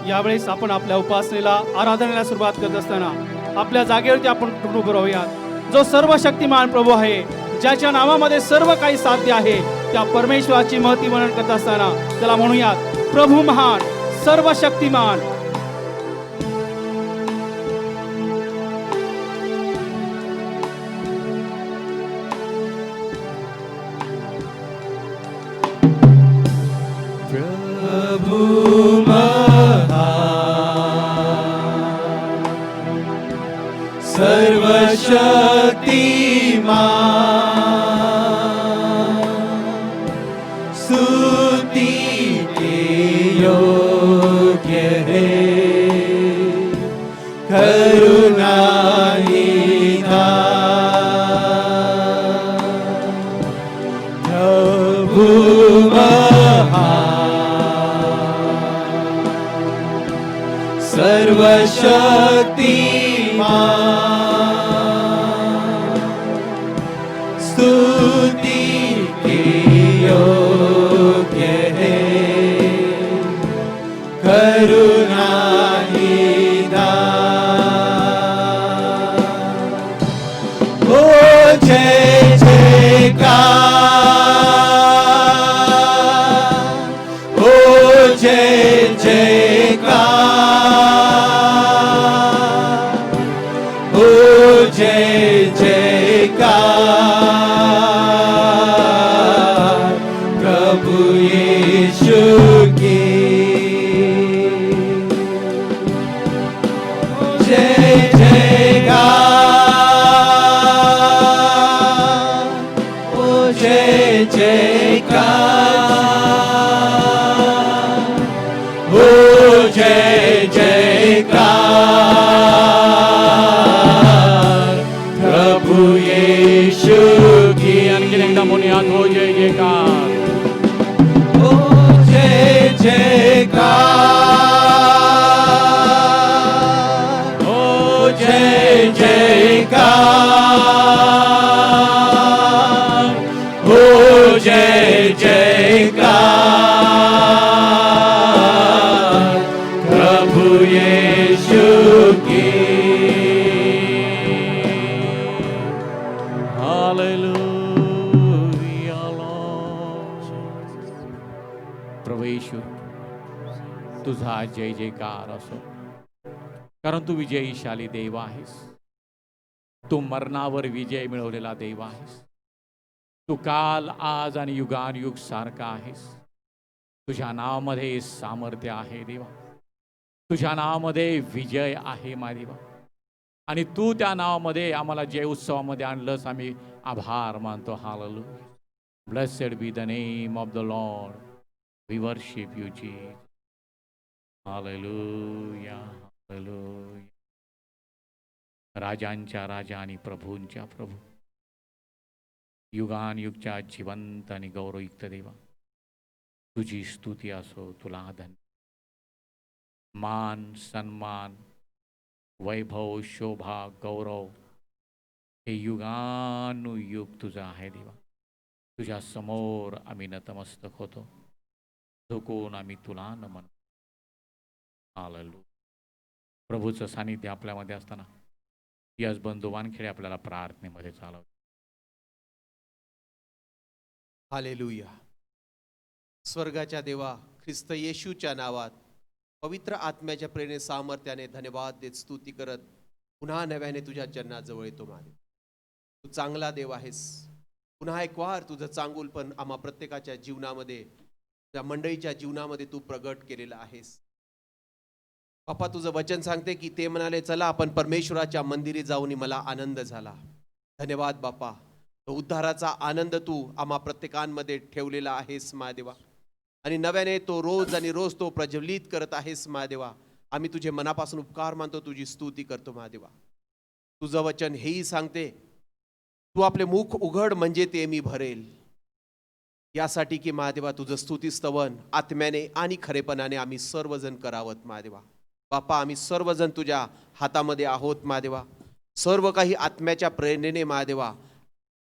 यावेळेस आपण आपल्या उपासनेला आराधनेला सुरुवात करत असताना आपल्या जागेवरती आपण उभं राहूयात। जो सर्वशक्तिमान प्रभू आहे, ज्याच्या नावामध्ये सर्व काही साध्य आहे, त्या परमेश्वराची महती वर्णन करत असताना त्याला म्हणूयात, प्रभू महान, सर्वशक्तिमान। तुझा जय जयकार असो, कारण तू विजयशाली देव आहेस। तू मरणावर विजय मिळवलेला देव आहेस। तू काल, आज आणि युगानुयुग सारखा आहेस। तुझ्या नावामध्ये सामर्थ्य आहे देवा, तुझ्या नावामध्ये विजय आहे माझ्या देवा, आणि तू त्या नावामध्ये आम्हाला जय उत्सवामध्ये आणलंस। आम्ही आभार मानतो। Hallelujah, blessed be the name of the lord, we worship you Jesus. Hallelujah, hallelujah. राजांच्या राजा आणि प्रभूंच्या प्रभू, युगानुयुगच्या जिवंत आणि गौरवयुक्त देवा, तुझी स्तुती असो। तुला धन्य, मान, सन्मान, वैभव, शोभा, गौरव हे युगानुयुग तुझं आहे देवा। तुझ्या समोर आम्ही नतमस्तक होतो, झुकून आम्ही तुला नमन। हालेलुया। प्रभूचं सानिध्य आपल्यामध्ये असताना यस बंधू वानखेडे आपल्याला प्रार्थनेमध्ये चालव। हालेलुया। स्वर्गाच्या देवा, ख्रिस्त येशूच्या नावात पवित्र आत्म्याच्या प्रेरणे सामर्थ्याने धन्यवाद देत स्तुती करत पुन्हा नव्याने तुझ्या चरणाजवळ येतो मारे। तू चांगला देव आहेस। पुन्हा एक वार तुझं चांगुलपण आम्हा प्रत्येकाच्या जीवनामध्ये, त्या मंडळीच्या जीवनामध्ये तू प्रगट केलेला आहेस। बाप्पा, तुझं वचन सांगते की ते म्हणाले, चला आपण परमेश्वराच्या मंदिरी जाऊन मला आनंद झाला। धन्यवाद बाप्पा, तो उद्धाराचा आनंद तू आम्हा प्रत्येकांमध्ये ठेवलेला आहेस महादेवा, आणि नव्याने तो रोज आणि रोज तो प्रज्वलित करत आहेस महादेवा। आम्ही तुझे मनापासून उपकार मानतो, तुझी स्तुती करतो महादेवा। तुझं वचन हेही सांगते, तू आपले मुख उघड म्हणजे ते मी भरेल, यासाठी की महादेवा तुझं स्तुती स्तवन आत्म्याने आणि खरेपणाने आम्ही सर्वजण करावत महादेवा। बाप्पा, आम्ही सर्वजण तुझ्या हातामध्ये आहोत महादेवा। सर्व काही आत्म्याच्या प्रेरणेने महादेवा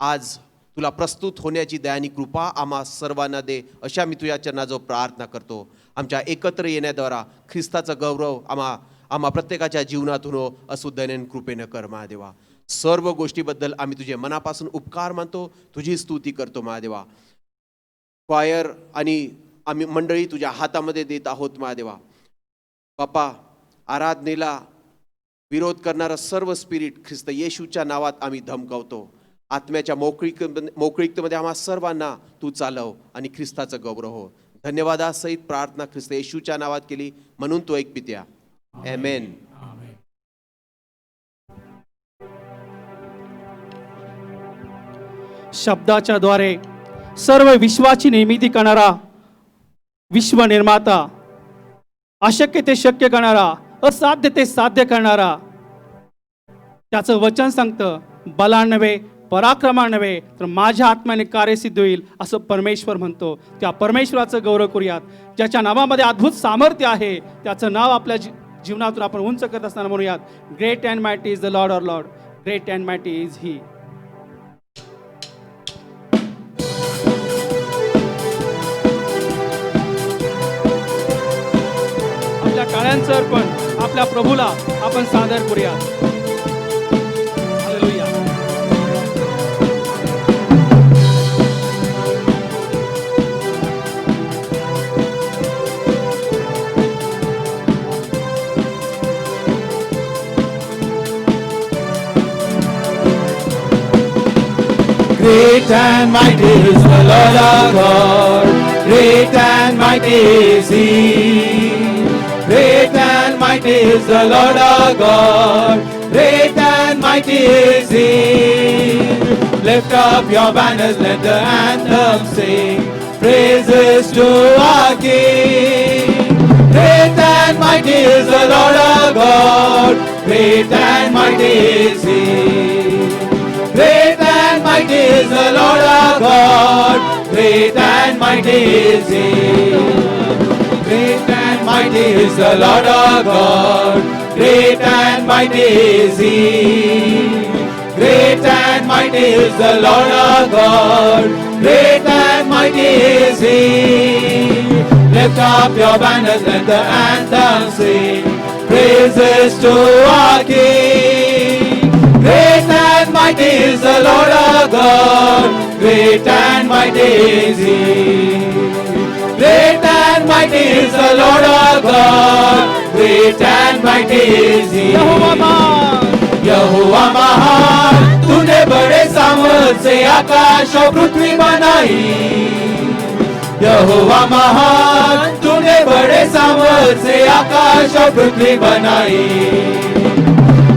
आज तुला प्रस्तुत होण्याची दयानी कृपा आम्हा सर्वांना दे, अशा मी तुझ्या चरणाजवळ प्रार्थना करतो. आमच्या एकत्र येण्याद्वारा ख्रिस्ताचा गौरव आम्हा प्रत्येकाच्या जीवनातून हो, असू दैनंदिन कृपेनं कर महादेवा. सर्व गोष्टीबद्दल आम्ही तुझे मनापासून उपकार मानतो, तुझी स्तुती करतो महादेवा. क्वायर आणि आम्ही मंडळी तुझ्या हातामध्ये देत आहोत महादेवा. बाप्पा, आराधनेला विरोध करणारा सर्व स्पिरिट ख्रिस्त येशूच्या नावात आम्ही धमकावतो. आत्म्याच्या मोकळीकतेमध्ये आम्हा सर्वांना तू चालव आणि ख्रिस्ताचं गौरव हो. धन्यवादासहित प्रार्थना ख्रिस्त येशूच्या नावात केली, म्हणून तो एक पित्या. आमेन. शब्दाच्या द्वारे सर्व विश्वाची निर्मिती करणारा विश्व निर्माता, अशक्य ते शक्य करणारा, असाध्य ते साध्य करणारा, त्याचं वचन सांगतं, बला नव्हे पराक्रमा नव्हे तर माझ्या आत्म्याने कार्यसिद्ध होईल असं परमेश्वर म्हणतो. त्या परमेश्वराचं गौरव करूयात, ज्याच्या नावामध्ये अद्भुत सामर्थ्य आहे. त्याचं नाव आपल्या जीवनातून आपण उंच करत असताना म्हणूयात, great and mighty is the Lord or Lord, great and mighty is he. आपल्या टाळ्यांचं अर्पण आपल्या प्रभूला आपण सादर करूयात. Hallelujah. Great and mighty is the Lord our God. Great and mighty is He. Great and mighty is the Lord our God. Great and mighty is He. Lift up your banners, let the anthem sing. Praises to our King. Great and mighty is the Lord our God. Great and mighty is He. Great and mighty is the Lord our God. Great and mighty is He. Great and mighty is the Lord our God. Great and mighty is He. Great and mighty is the Lord our God. Great and mighty is He. Lift up your banners, let the anthem sing. Praises to our King. Great and mighty is the Lord our God. Great and mighty is He. Great and mighty is the Lord our God. Great and mighty is He. यहोवा महान, तूने बड़े सामर्थ से आकाश और पृथ्वी बनाई. यहोवा महान, तूने बड़े सामर्थ से आकाश और पृथ्वी बनाई.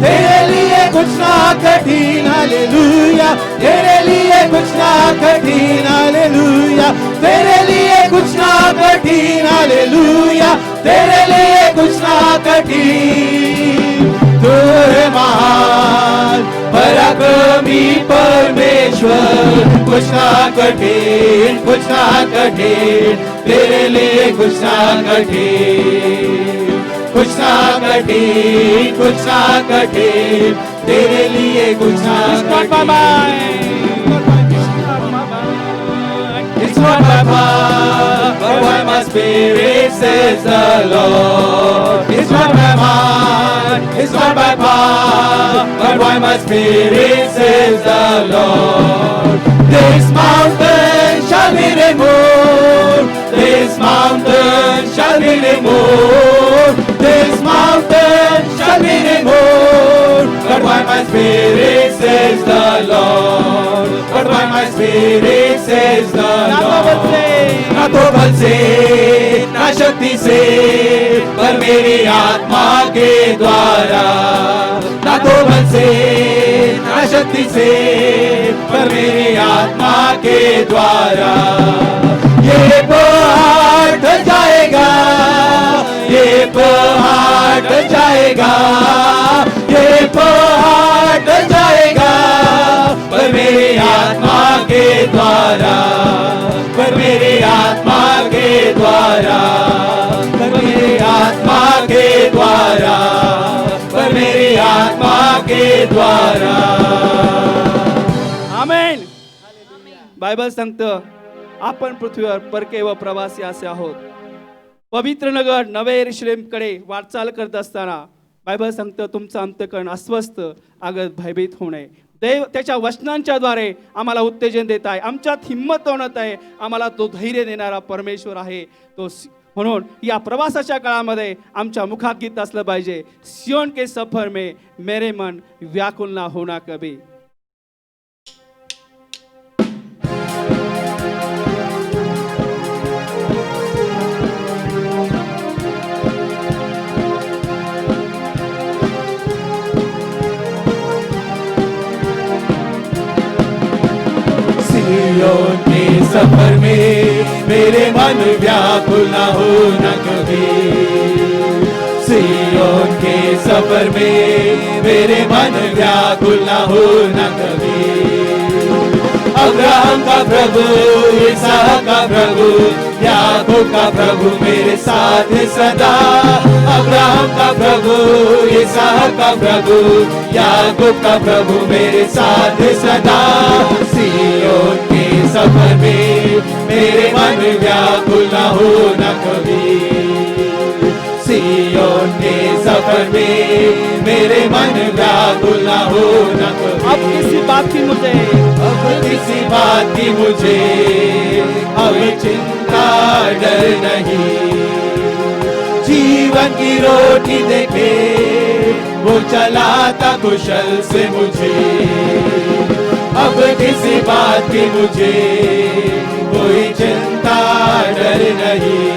तेरे लिए कुछ ना कठिन, हालेलुया. तेरे लिए कुछ ना कठिन, हालेलुया. तेरे लिए कुछ ना कठिन, हालेलुया. तेरे लिए कुछ ना कठिन. तू है महान पराक्रमी परमेश्वर. कुछ ना कठिन, कुछ ना कठिन. तेरे लिए कुछ ना कठिन, कुछ ना कठिन, कुछ ना कठिन. तेरे लिए कुछ ना कठिन. It's not by power, but by my spirit, says the Lord. It's not by might, it's not by power, but by my spirit, says the Lord. This mountain shall be removed. This mountain shall be removed. This mountain shall be removed. But by my spirit, says the Lord. But by my spirit, says the Lord. ना तो बल से, ना शक्ति से, पर मेरी आत्मा के द्वारा. ना तो बल से, ना शक्ति से, पर मेरी आत्मा के द्वारा. ये पहाड़ ढल जाएगा, ये पहाड़ ढल जाएगा, ये पहाड़ ढल जाएगा. पर मेरी आत्मा के द्वारा, पर मेरी आत्मा के द्वारा, पर मेरी आत्मा के द्वारा, पर मेरी आत्मा के द्वारा. आमेन. बायबल सांगतं आपण पृथ्वीवर परके व प्रवासी असे आहोत. पवित्र नगर नवे यरूशलेमकडे वाटचाल करत असताना बायबल सांगतं तुमचं अंतःकरण अस्वस्थ आगत भयभीत होऊ नये. देव त्याच्या वचनांच्या द्वारे आम्हाला उत्तेजन देत आहे, आमच्यात हिंमत आणत आहे. आम्हाला तो धैर्य देणारा परमेश्वर आहे. म्हणून या प्रवासाच्या काळामध्ये आमच्या मुखात गीत असलं पाहिजे, सियोन के सफर में मेरे मन व्याकुल ना होना कभी. सियोन के सफर में मेरे मन व्याकुल न होना कभी. सियोन के सफर में मेरे मन व्याकुल न होना कभी. अब्राहम का प्रभु, इसहाक का प्रभु, याकूब का प्रभु मेरे साथ सदा. अब्राहम का प्रभु, इसहाक का प्रभु, याकूब का प्रभु मेरे साथ सदा. सियोन के सफर में मेरे मन व्याकुल न होना कभी. सियोन के सफर में मेरे मन व्याकुल न होना कभी. अब किसी बात की मुझे अब चिंता डर नहीं. जीवन की रोटी देके वो चलाता कुशल से मुझे. अब किसी बात की मुझे कोई चिंता डर नहीं.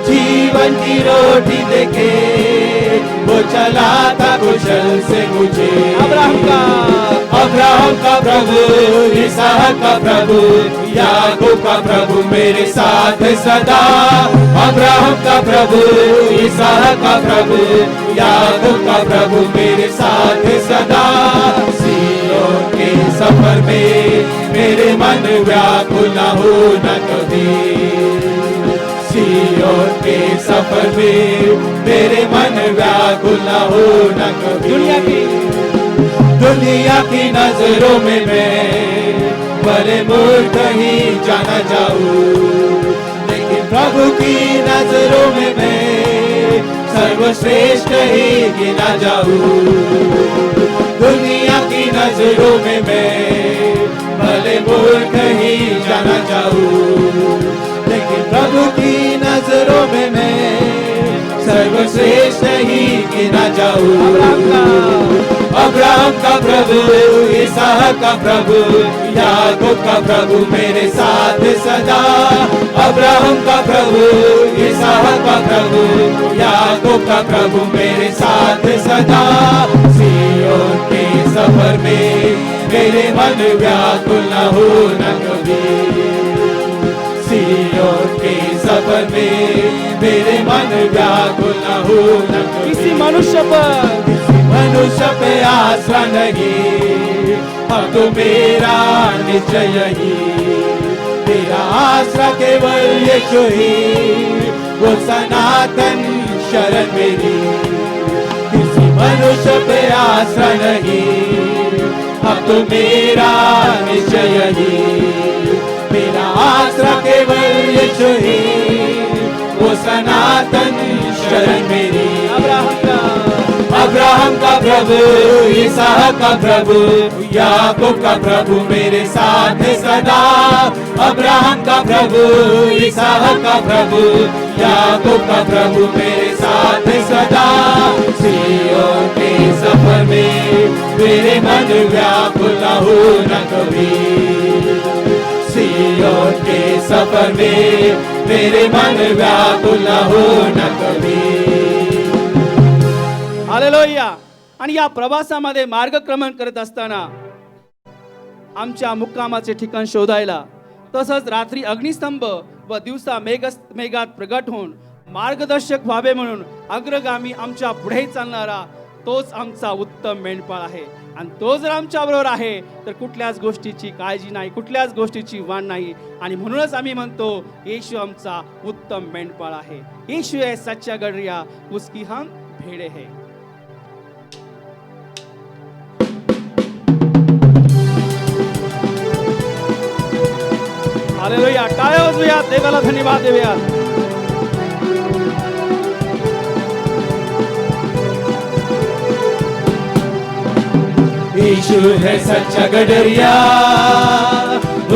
जीवन की रोटी देके वो चलाता कुशल से मुझे. अब्राहम का प्रभु, इसहाक का प्रभु, याकूब का प्रभु मेरे साथ सदा. अब्राहम का प्रभु, इसहाक का प्रभु, याकूब का प्रभु मेरे साथ सदा. सियोन के सफर में मेरे मन व्याकुल न होना कभी. सियोन के सफर में मेरे मन व्याकुल न होना कभी. दुनिया की नजरों में मैं बड़े मूर्ख ही जाना जाऊं, लेकिन प्रभु की नजरों में मैं सर्वश्रेष्ठ ही गिना जाऊं. दुनिया की नजरों में मैं भले मूर्ख ही जाना जाऊं, लेकिन प्रभु की नजरों में मैं सर्वश्रेष्ठ ही गिना जाऊं. अब्राहम का प्रभु, इसहाक का प्रभु, याकूब का प्रभु मेरे साथ सदा. अब्राहम का प्रभु, इसहाक का प्रभु, याकूब का प्रभु मेरे साथ सदा. सियोन के सफर में मेरे मन व्याकुल न होना कभी. सियोन के सफर में मेरे मन व्याकुल न होना कभी. किसी मनुष्य पे आसरा नहीं, अब तो मेरा निश्चय ही. मेरा आसरा केवल यीशु ही, वो सनातन शरण मेरी. किसी मनुष्य पे आसरा नहीं, अब तो मेरा निश्चय ही. मेरा आसरा केवल यीशु ही, वो सनातन शरण मेरी. अब्राहम का प्रभु, इसहाक का प्रभु, याकूब का प्रभु मेरे साथ सदा. अब्राहम का प्रभु, इसहाक का प्रभु, याकूब का प्रभु मेरे साथ सदा. सियोन के सफर में मेरे मन व्याकुल न होना कभी. सियोन के सफर में मेरे मन व्याकुल न होना कभी. हालेलुया. आणि या प्रवासामध्ये मार्गक्रमण करत असताना आमच्या मुक्कामाचे ठिकाण शोधायला, तसंच रात्री अग्निस्तंभ व दिवसा मेघात प्रगट होऊन मार्गदर्शक व्हावे म्हणून अग्रगामी आमच्या पुढे चालणारा तोच आमचा उत्तम मेंढपाळ आहे. आणि तो जर आमच्या बरोबर आहे तर कुठल्याच गोष्टीची काळजी नाही, कुठल्याच गोष्टीची वाण नाही. आणि म्हणूनच आम्ही म्हणतो येशू आमचा उत्तम मेंढपाळ आहे. येशू है सच्चा गडरिया, उसकी हम भेड़े हैं. बसूयात, देवाला धन्यवाद देऊयात. यीशु है सच्चा गडरिया,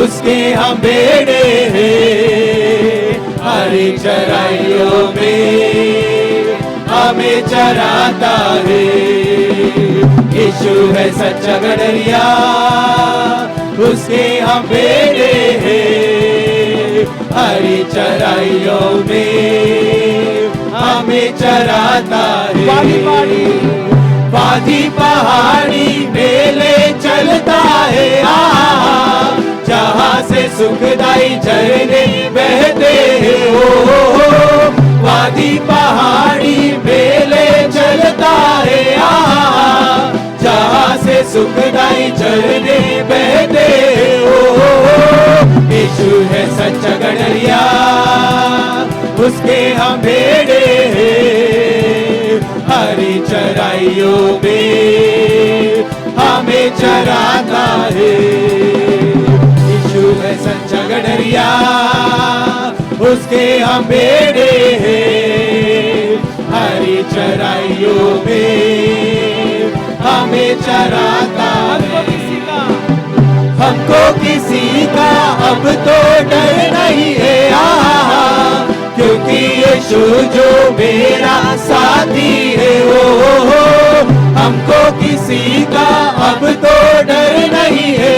उसके हम बेड़े हैं, हरी चराइयों में हमें चराता है. यीशु है सच्चा गडरिया, उसके हम बेड़े हैं, हरी चराइयों में हमें चराता है. वादी पहाड़ी मेले चलता है, जहाँ से सुखदाई झरने बहते हैं. ओ वादी पहाड़ी मेले चलता है, जहाँ से सुखदाई झरने बहते हैं. ओ यीशु है सच्चा गडरिया, उसके हम भेड़े हैं, हरी चराइयों में हमें चराता है. यीशु है सच्चा गडरिया, उसके हम बेड़े हैं, हरी चराइयों में हमें चराता है. हमको किसी का अब तो डर नहीं है, क्योंकि यीशु जो मेरा साथी है. ओ हमको किसी का अब तो डर नहीं है,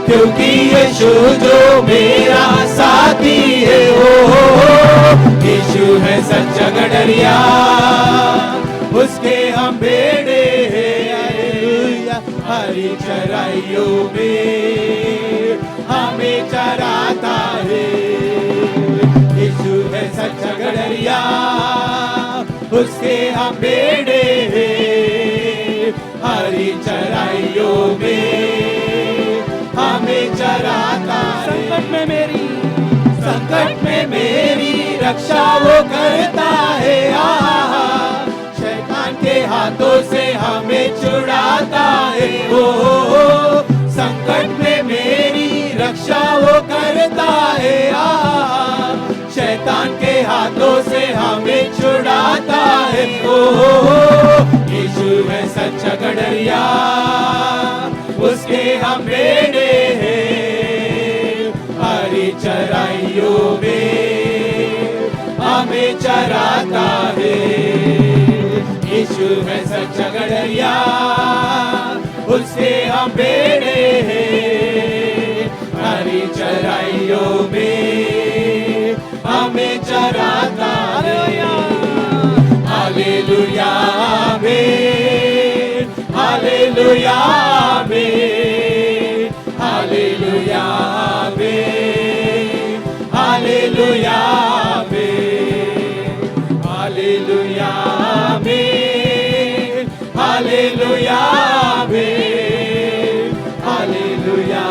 क्योंकि यीशु जो मेरा साथी है. ओ यीशु है सच्चा गडरिया, उसके हम बेड़े हैं, हरी चराइयों में हमें चराता है. यीशु है सच्चा गडरिया, उसके हम बेड़े हैं, हरी चराइयों में हमें चराता है. संकट में मेरी रक्षा वो करता है, शैतान के हाथों से हमें छुड़ाता है. ओ संकट में मेरी रक्षा वो करता है, शैतान के हाथों से हमें छुड़ाता है. ओ यीशु है सच्चा गडरिया, उसके हम बेड़े हैं, हरी चराइयों में हमें चराता है. यीशु है सच्चा गडरिया, उसके हम बेड़े हैं, हरी चराइयों में हमें चराता है. हालेलुया आमीन, हालेलुया आमीन, हालेलुया आमीन, हालेलुया आमीन, हालेलुया आमीन, हालेलुया आमीन, हालेलुया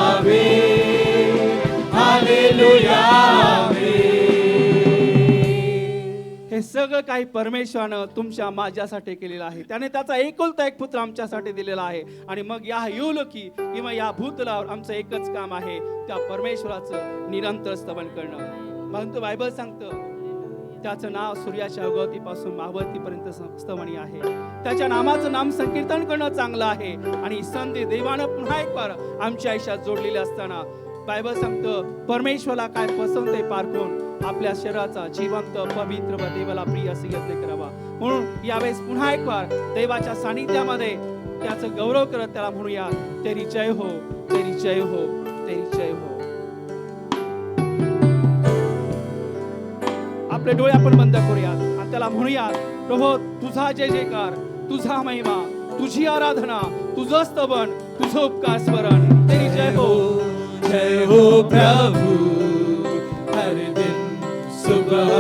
आमीन, हालेलुया आमीन. हे सगळं काही परमेश्वरानं तुमच्या माझ्यासाठी केलेलं आहे. त्याने त्याचा एकुलता एक पुत्र आमच्यासाठी दिलेला आहे. आणि मग या युलोकी किंवा या भूतलावर आमचं एकच काम आहे, त्या परमेश्वराचं निरंतर स्तवन करणं. म्हणून बायबल सांगतं त्याचं नाव सूर्याच्या उगवतीपासून मावळतीपर्यंत स्तवनी आहे. त्याच्या नामाचं नाम संकीर्तन करणं चांगलं आहे. आणि संधी देवानं पुन्हा एक बार आमच्या आयुष्यात जोडलेली असताना बायबल सांगतं परमेश्वराला काय पसंत आहे पारखून आपल्या शरीराचा जिवंत पवित्र व देवाला प्रिय असे यत्न करावा. म्हणून यावेळेस पुन्हा एक बार देवाच्या सानिध्यामध्ये त्याचं गौरव करत त्याला म्हणूया, तेरी जय हो, तेरी जय हो, तेरी जय हो. आपले डोळे आपण बंद करूयात आणि त्याला म्हणूयात, प्रभू तुझा जय जयकार, तुझा महिमा, तुझी आराधना, तुझं स्तवन, तुझं उपकार स्मरण. तेरी जय हो, जय हो प्रभु, हर दिन सुबह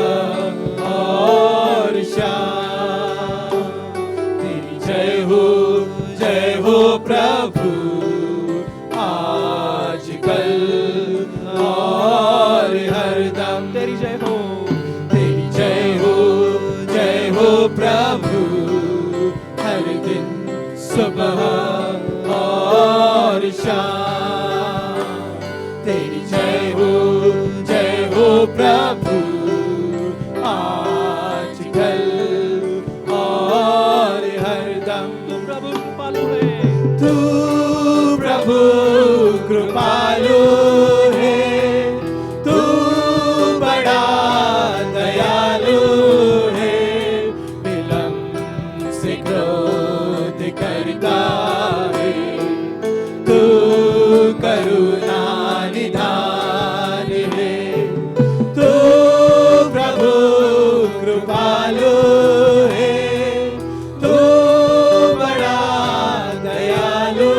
और शाम. तेरी जय हो प्रभु, आज कल और हरदम. तेरी जय हो, तेरी जय हो प्रभु, हर दिन सुबह और शाम. तेरी जय हो कृपालु है, तू बड़ा दयालु है, विलंब से क्रोध करता है, तू करुणा निधान है, तू प्रभु कृपालु है, तू बड़ा दयालु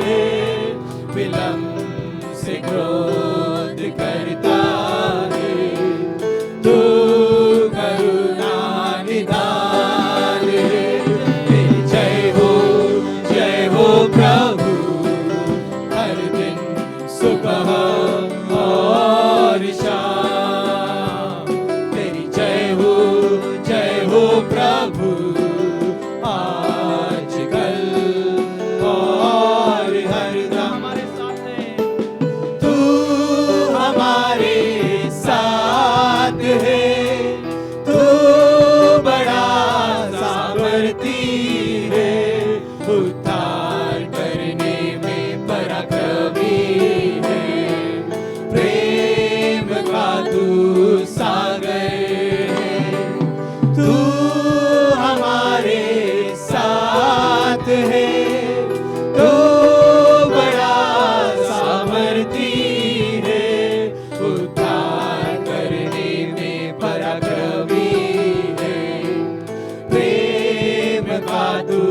है, विलंब से क्रोध करता है, तू करुणा निधान है। तेरी जय हो प्रभु, हर दिन सुबह और शाम। तेरी जय हो प्रभु, आज कल और हरदम। हमारे साथ है, तू हमारे साथ है, तू बड़ा सामर्थी है, उद्धार करने में पराक्रमी है, प्रेम का तू सागर है, तू हमारे साथ है, तू बड़ा सामर्थी है, उद्धार करने में पराक्रमी है, प्रेम का तू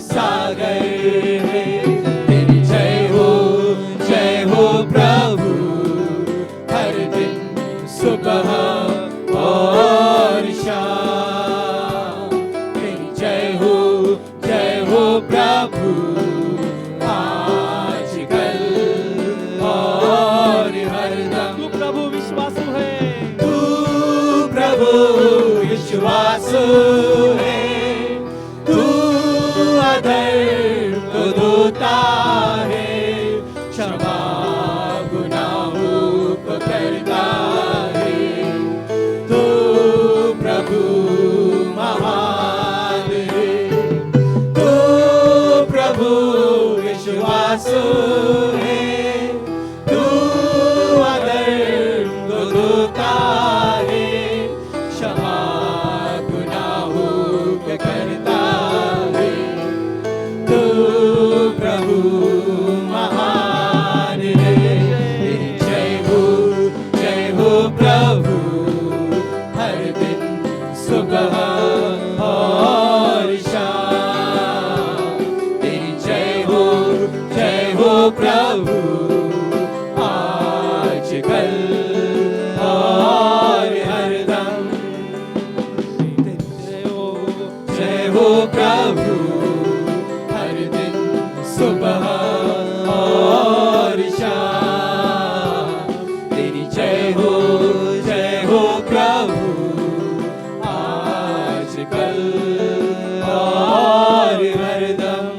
सागर है। तेरी जय हो प्रभु, हर दिन सुबह और शाम। तेरी जय हो प्रभु, आज कल और हरदम। तू प्रभु विश्वासु है, तू प्रभु विश्वासु है, तू अधर्म को धोता है, क्षमा गुनाहों को करता है, तू प्रभु महान है, तू प्रभु विश्वासु है, तू अधर्म को धोता है, क्षमा गुनाहों को करता है, तू प्रभु महान है। जय हो प्रभु, हर दिन सुबह और शाम। तेरी जय हो प्रभु, आज कल और हरदम। जय हो प्रभु, हर दिन सुबह और शाम। तेरी जय हो प्रभु, आज कल और हरदम।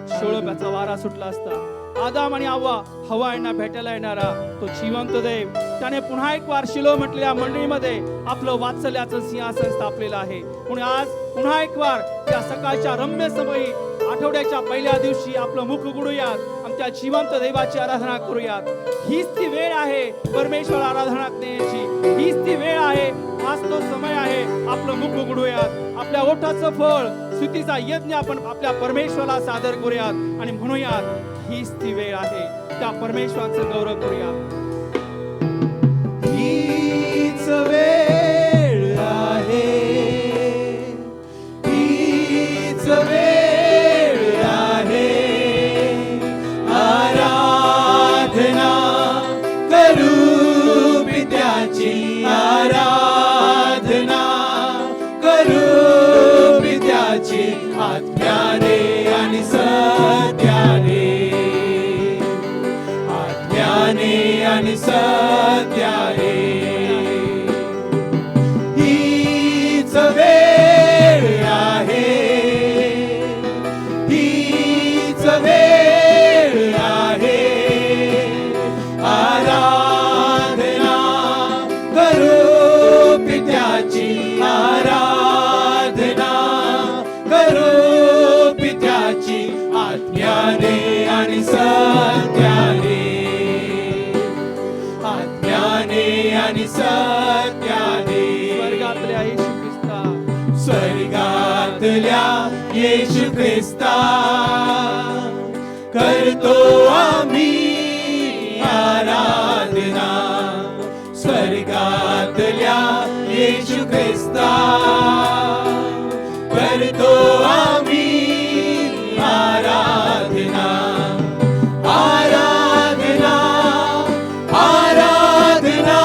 शोळप्याचा वारा सुटला असता आदाम आणि हव्वा यांना भेटायला येणारा तो जिवंत देव, त्याने पुन्हा एक वार शिलो म्हटलेल्या मंडळीमध्ये आपलं वात्सल्याचं सिंहासन स्थापलेलं आहे. म्हणून आज पुन्हा एक वार या सकाळच्या रम्य समयी आठवड्याच्या पहिल्या दिवशी आपलं मुख उघडूयात, आमच्या जिवंत देवाची आराधना करूयात. हीच ती वेळ आहे परमेश्वर आराधना करण्याची, हीच ती वेळ आहे, हाच तो समय आहे. आपलं मुख उघडूयात, आपल्या ओठाचं फळ स्तुतीचा यज्ञ आपण आपल्या परमेश्वराला सादर करूयात आणि म्हणूयात हीच ती वेळ आहे, त्या परमेश्वराचं गौरव करूयात. हीच वेळ आहे, हीच वेळ आहे, आराधना करू पित्याची, आराधना करू पित्याची, आत्म्याने आणि सत्याने, आत्म्याने आणि सत्याने. हीच वेळ आहे, हीच वेळ आहे, आराधना करू पित्याची, आराधना करू पित्याची, आत्म्याने सत्याने स्वर्गातल्या येशू ख्रिस्ता स्वर्गातल्या येशू ख्रिस्ता करतो आम्ही आराधना स्वर्गातल्या येशू ख्रिस्ता करतो आम्ही आराधना आराधना आराधना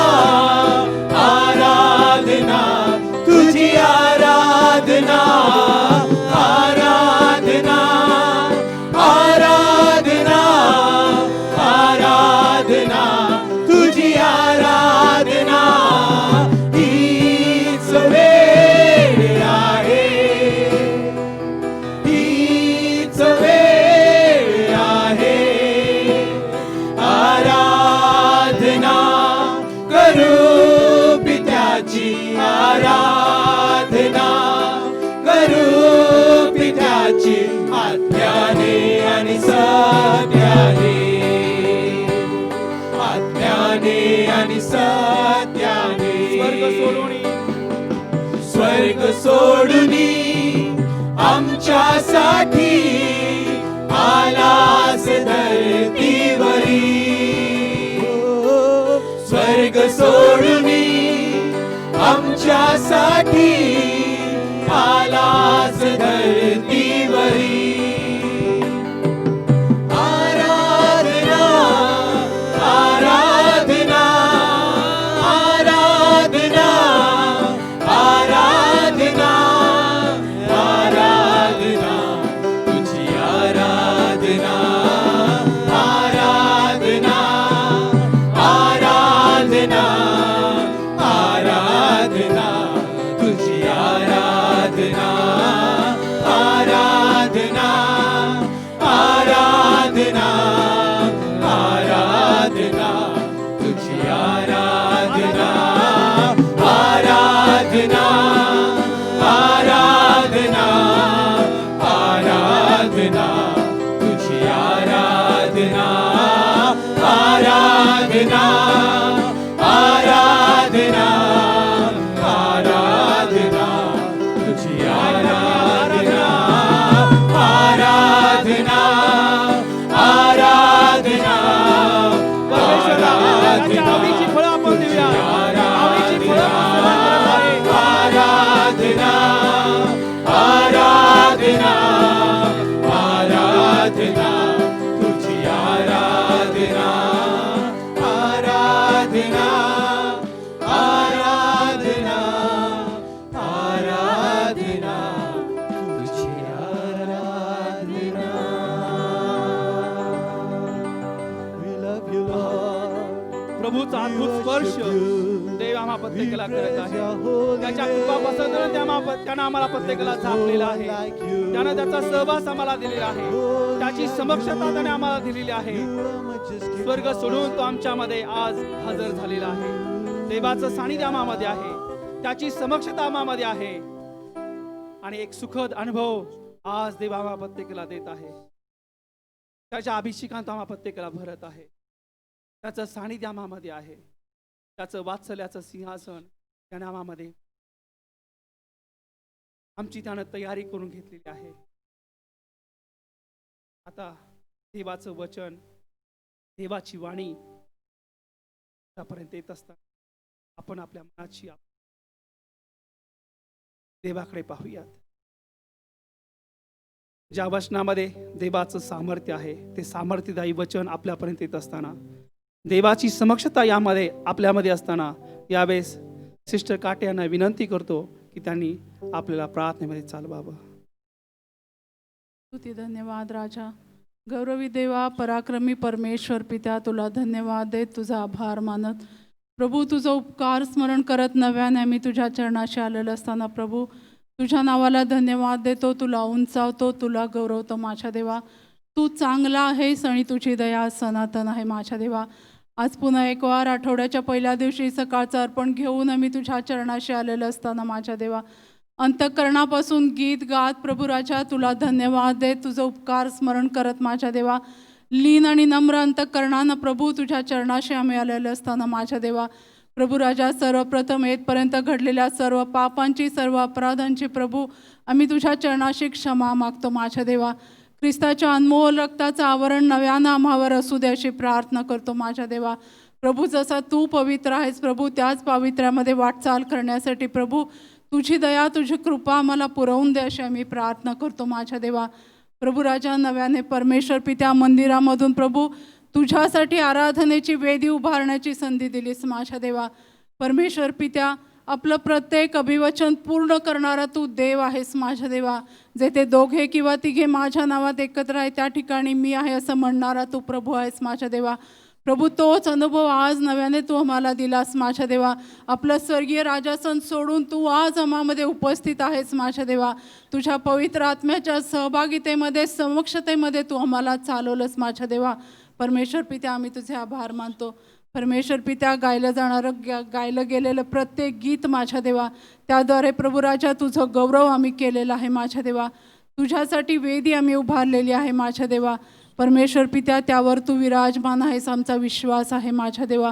आराधना तुझी आराधना आराधना आराधना आराधना तुझी आराधना हीच वेळ आहे हीच वेळ आहे आराधना करू पित्याची आराधना करू पित्याची आत्म्याने आणि सत्याने आत्म्याने आणि सत्याने स्वर्ग सोडून आमच्यासाठी आलास धरतीवरी स्वर्ग सोडून आमच्यासाठी आलास धरतीवरी आराधना आराधना आराधना आराधना आराधना तुझी आराधना आराधना आराधना आराधना तुझी आराधना आराधना आराधना आराधना तुझी आराधना आराधना आराधना आराधना तुझी आराधना आराधना आराधना आराधना तुझी आराधना आराधना आराधना परमेश्वराच्या आवडीची फळं आपण देऊया. आवडीची फळं आपण आराधना आराधना आराधना तुझी आराधना आराधना आराधना आराधना तुझी आराधना We love you Lord प्रभूचा अद्भुत स्पर्श देव आम्हा प्रत्येकाला करत आहे. त्याच्या कृपा प्रसन्न त्यानं आम्हाला प्रत्येकाला झापलेला आहे. त्यानं त्याचा सहवास आम्हाला दिलेला आहे. त्याची समक्षता त्याने आम्हाला दिलेली आहे. स्वर्ग सोडून तो आमच्यामध्ये आज हजर झालेला आहे. देवाचं सानिध्य आम्हामध्ये आहे. त्याची समक्षता आम्हामध्ये आहे. आणि एक सुखद अनुभव आज देव आम्हा प्रत्येकाला देत आहे. त्याच्या अभिषेकांत आम्हा प्रत्येकाला भरत आहे. त्याचं सानिध्य आम्हामध्ये आहे. त्याचं वात्सल्याचं सिंहासन त्याने आम्हामध्ये आमची त्यानं तयारी करून घेतलेली आहे. आता देवाचं वचन देवाची वाणी त्यापर्यंत येत असतात आपण आपल्या मनाची देवाकडे पाहूयात. ज्या वचनामध्ये देवाचं सामर्थ्य आहे ते सामर्थ्यदायी वचन आपल्यापर्यंत येत असताना देवाची समक्षता यामध्ये आपल्यामध्ये असताना यावेळेस सिस्टर काटे यांना विनंती करतो की त्यांनी आपल्याला प्रार्थनेमध्ये चालवावं. स्तुती धन्यवाद राजा. गौरवी देवा पराक्रमी परमेश्वर पित्या तुला धन्यवाद देत तुझा आभार मानत प्रभू तुझं उपकार स्मरण करत नव्याने आम्ही तुझ्या चरणाशी आलेलं असताना प्रभू तुझ्या नावाला धन्यवाद देतो. तुला उंचावतो तुला गौरवतो माझ्या देवा. तू चांगला आहेस आणि तुझी दया सनातन आहे माझ्या देवा. आज पुन्हा एक वार आठवड्याच्या पहिल्या दिवशी सकाळचं अर्पण घेऊन आम्ही तुझ्या चरणाशी आलेलं असताना माझ्या देवा अंतःकरणापासून गीत गात प्रभू राजा तुला धन्यवाद देत तुझं उपकार स्मरण करत माझ्या देवा लीन आणि नम्र अंतःकरणानं प्रभू तुझ्या चरणाशी आम्ही आलेलं असताना माझ्या देवा प्रभू राजा, सर्वप्रथम येथपर्यंत घडलेल्या सर्व पापांची, सर्व अपराधांची प्रभू आम्ही तुझ्या चरणाशी क्षमा मागतो माझ्या देवा. ख्रिस्ताच्या अनमोल रक्ताचं आवरण नव्यानं आम्हावर असू दे अशी प्रार्थना करतो माझ्या देवा. प्रभू जसा तू पवित्र आहेस प्रभू, त्याच पावित्र्यामध्ये वाटचाल करण्यासाठी प्रभू तुझी दया, तुझी कृपा आम्हाला पुरवून दे अशी आम्ही प्रार्थना करतो माझ्या देवा. प्रभू राजा, नव्याने परमेश्वर पित्या मंदिरामधून प्रभू तुझ्यासाठी आराधनेची वेदी उभारण्याची संधी दिलीस माझ्या देवा. परमेश्वर पित्या, आपलं प्रत्येक अभिवचन पूर्ण करणारा तू देव आहेस माझ्या देवा. जेथे दोघे किंवा तिघे माझ्या नावात एकत्र आहे त्या ठिकाणी मी आहे असं म्हणणारा तू प्रभू आहेस माझ्या देवा. प्रभू तोच अनुभव आज नव्याने तू आम्हाला दिलास माझ्या देवा. आपलं स्वर्गीय राजासन सोडून तू आज आम्हामध्ये उपस्थित आहेस माझ्या देवा. तुझ्या पवित्र आत्म्याच्या सहभागितेमध्ये, समक्षतेमध्ये तू आम्हाला चालवलंस माझ्या देवा. परमेश्वर पित्या, आम्ही तुझे आभार मानतो. परमेश्वर पित्या, गायलं गेलेलं प्रत्येक गीत माझ्या देवा, त्याद्वारे प्रभू राजा तुझं गौरव आम्ही केलेला आहे माझ्या देवा. तुझ्यासाठी वेदी आम्ही उभारलेली आहे माझ्या देवा. परमेश्वर पित्या, त्यावर तू विराजमान आहेस, आमचा विश्वास आहे माझ्या देवा.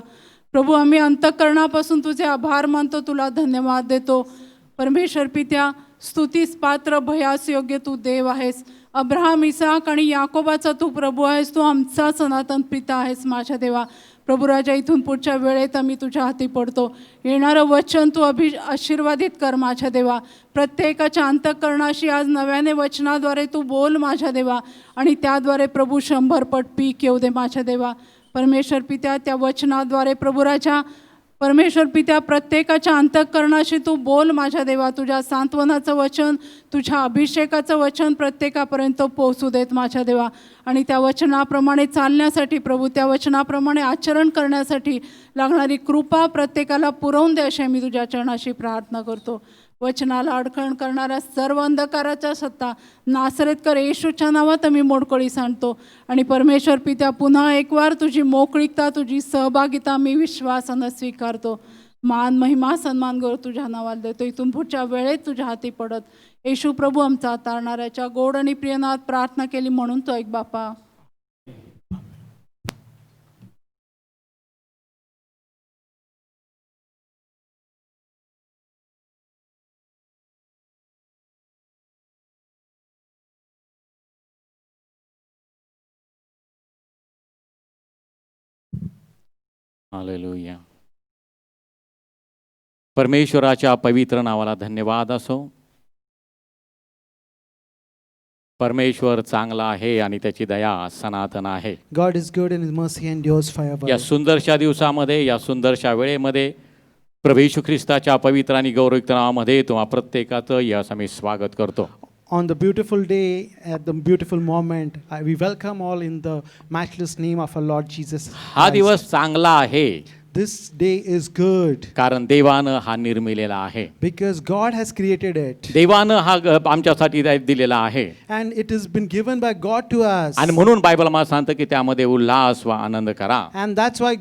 प्रभू, आम्ही अंतःकरणापासून तुझे आभार मानतो, तुला धन्यवाद देतो. परमेश्वर पित्या, स्तुतीस पात्र, भयास योग्य तू देव आहेस. अब्राहम, इसाक आणि याकोबाचा तू प्रभू आहेस. तू आमचा सनातन पिता आहेस माझ्या देवा. प्रभू राजा, इथून पुढच्या वेळेत आम्ही तुझ्या हाती पडतो. येणारं वचन तू आशीर्वादित कर माझ्या देवा. प्रत्येकाच्या अंतःकरणाशी आज नव्याने वचनाद्वारे तू बोल माझ्या देवा, आणि त्याद्वारे प्रभू 100 पट पीक येऊ दे माझ्या देवा. परमेश्वर पित्या, त्या वचनाद्वारे प्रभू राजा, परमेश्वर पित्या, प्रत्येकाच्या अंतःकरणाशी तू बोल माझ्या देवा. तुझ्या सांत्वनाचं वचन, तुझ्या अभिषेकाचं वचन प्रत्येकापर्यंत पोहोचू देत माझ्या देवा. आणि त्या वचनाप्रमाणे चालण्यासाठी प्रभू, त्या वचनाप्रमाणे आचरण करण्यासाठी लागणारी कृपा प्रत्येकाला पुरवून दे अशी मी तुझ्या चरणाशी प्रार्थना करतो. वचनाला अडखण करणाऱ्या सर्व अंधकाराच्या सत्ता नासरेतकर येशूच्या नावात आम्ही मोडकळी सांडतो. आणि परमेश्वर पित्या, पुन्हा एकवार तुझी मोकळीकता, तुझी सहभागिता मी विश्वासानं स्वीकारतो. मान, महिमा, सन्मान गौरव तुझ्या नावाला देतो. इथून पुढच्या वेळेत तुझ्या हाती पडत येशू प्रभू आमचा तारणाऱ्याच्या गोड आणि प्रियनाथ प्रार्थना केली म्हणून तो ऐक बापा. हालेलुया. परमेश्वराच्या पवित्र नावाला धन्यवाद असो. परमेश्वर चांगला आहे आणि त्याची दया सनातन आहे. God is good and his mercy endures forever. या सुंदरशा दिवसामध्ये, या सुंदरशा वेळेमध्ये प्रभू येशू ख्रिस्ताच्या पवित्र आणि गौरवयुक्त नावामध्ये तुम्हा प्रत्येकाचं यास आम्ही स्वागत करतो. On the beautiful day, at the beautiful moment, we welcome all in the matchless name of our Lord Jesus हा Christ. दिवस चांगला आहे This day is good कारण देवानं हा निर्मिलेला आहे. because God has created it. देवानं हा आमच्यासाठी दिलेला आहे. And it has been given by God to us. आणि म्हणून बायबल मला सांगतं की त्यामध्ये उल्हास व आनंद करा. And that's why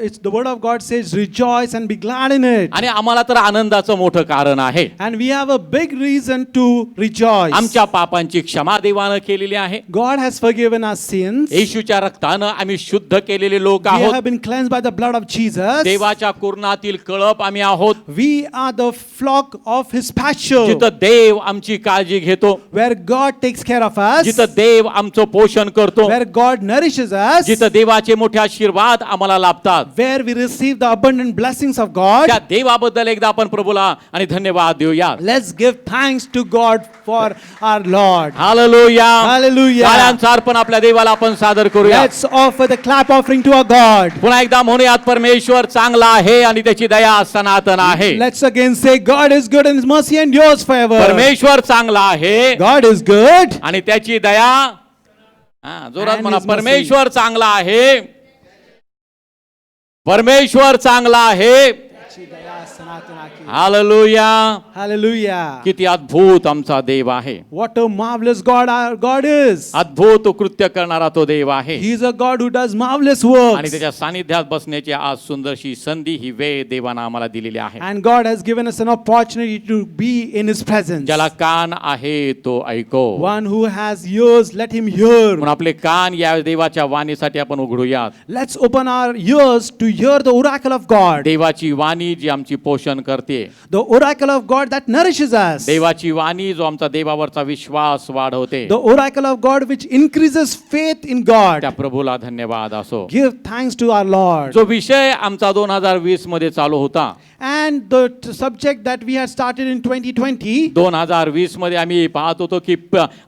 it's the word of God says rejoice and be glad in it. आणि आम्हाला तर आनंदाचं मोठं कारण आहे. And we have a big reason to rejoice. आमच्या पापांची क्षमा देवानं केलेली आहे. God has forgiven our sins. येशूच्या रक्तानं आम्ही शुद्ध केलेले लोक We आहोत. have been cleansed by the blood of Jesus. देवाच्या कुरणातील कळप आम्ही आहोत. We are the flock of his pasture. जिथं देव आमची काळजी घेतो, Where God takes care of us. जिथं देव आमचं पोषण करतो, Where God nourishes us. जिथं देवाचे मोठे आशीर्वाद आम्हाला लाभतात, Where we receive the abundant blessings of God. त्या देवाबद्दल एकदा आपण प्रभूला आणि धन्यवाद देऊया. Let's give thanks to God for our Lord. Hallelujah. Hallelujah. टाळ्यांचा अर्पण आपल्या देवाला आपण सादर करूया. Let's offer the clap offering to our God. पुन्हा एकदा म्हणूयात, परमेश्वर चांगला आहे आणि त्याची दया सनातन आहे. Let's again say God is good and his mercy endures forever. परमेश्वर चांगला आहे God is good. आणि त्याची दया, जोरात And म्हणा, his mercy. परमेश्वर चांगला आहे. परमेश्वर चांगला आहे. त्याची दया सनातन आहे. हालेलुया. Hallelujah. किती अद्भुत आमचा देव आहे. What a marvelous God our God is. अद्भुत कृत्य करणारा तो देव आहे. He is a God who does marvelous आणि works. त्याच्या सानिध्यात बसण्याची आज सुंदरशी संधी ही वेळ देवानं आम्हाला दिलेली आहे. And God has given us an opportunity to be in His presence. ज्याला कान आहे तो ऐको. One who has ears, let him hear. म्हणून आपले कान या देवाच्या वाणीसाठी आपण उघडूयात. Let's open our ears to hear the oracle of God. देवाची वाणी जी आमची पोषण करते. The oracle of God that nourishes us. देवाची वाणी जो आमचा देवावरचा विश्वास वाढवते. The oracle of God which increases faith in God. त्या प्रभूला धन्यवाद असो. Give thanks to our Lord. जो विषय आमचा 2020 मध्ये चालू होता. And the subject that we had started in 2020, 2020 मध्ये आम्ही पाहत होतो की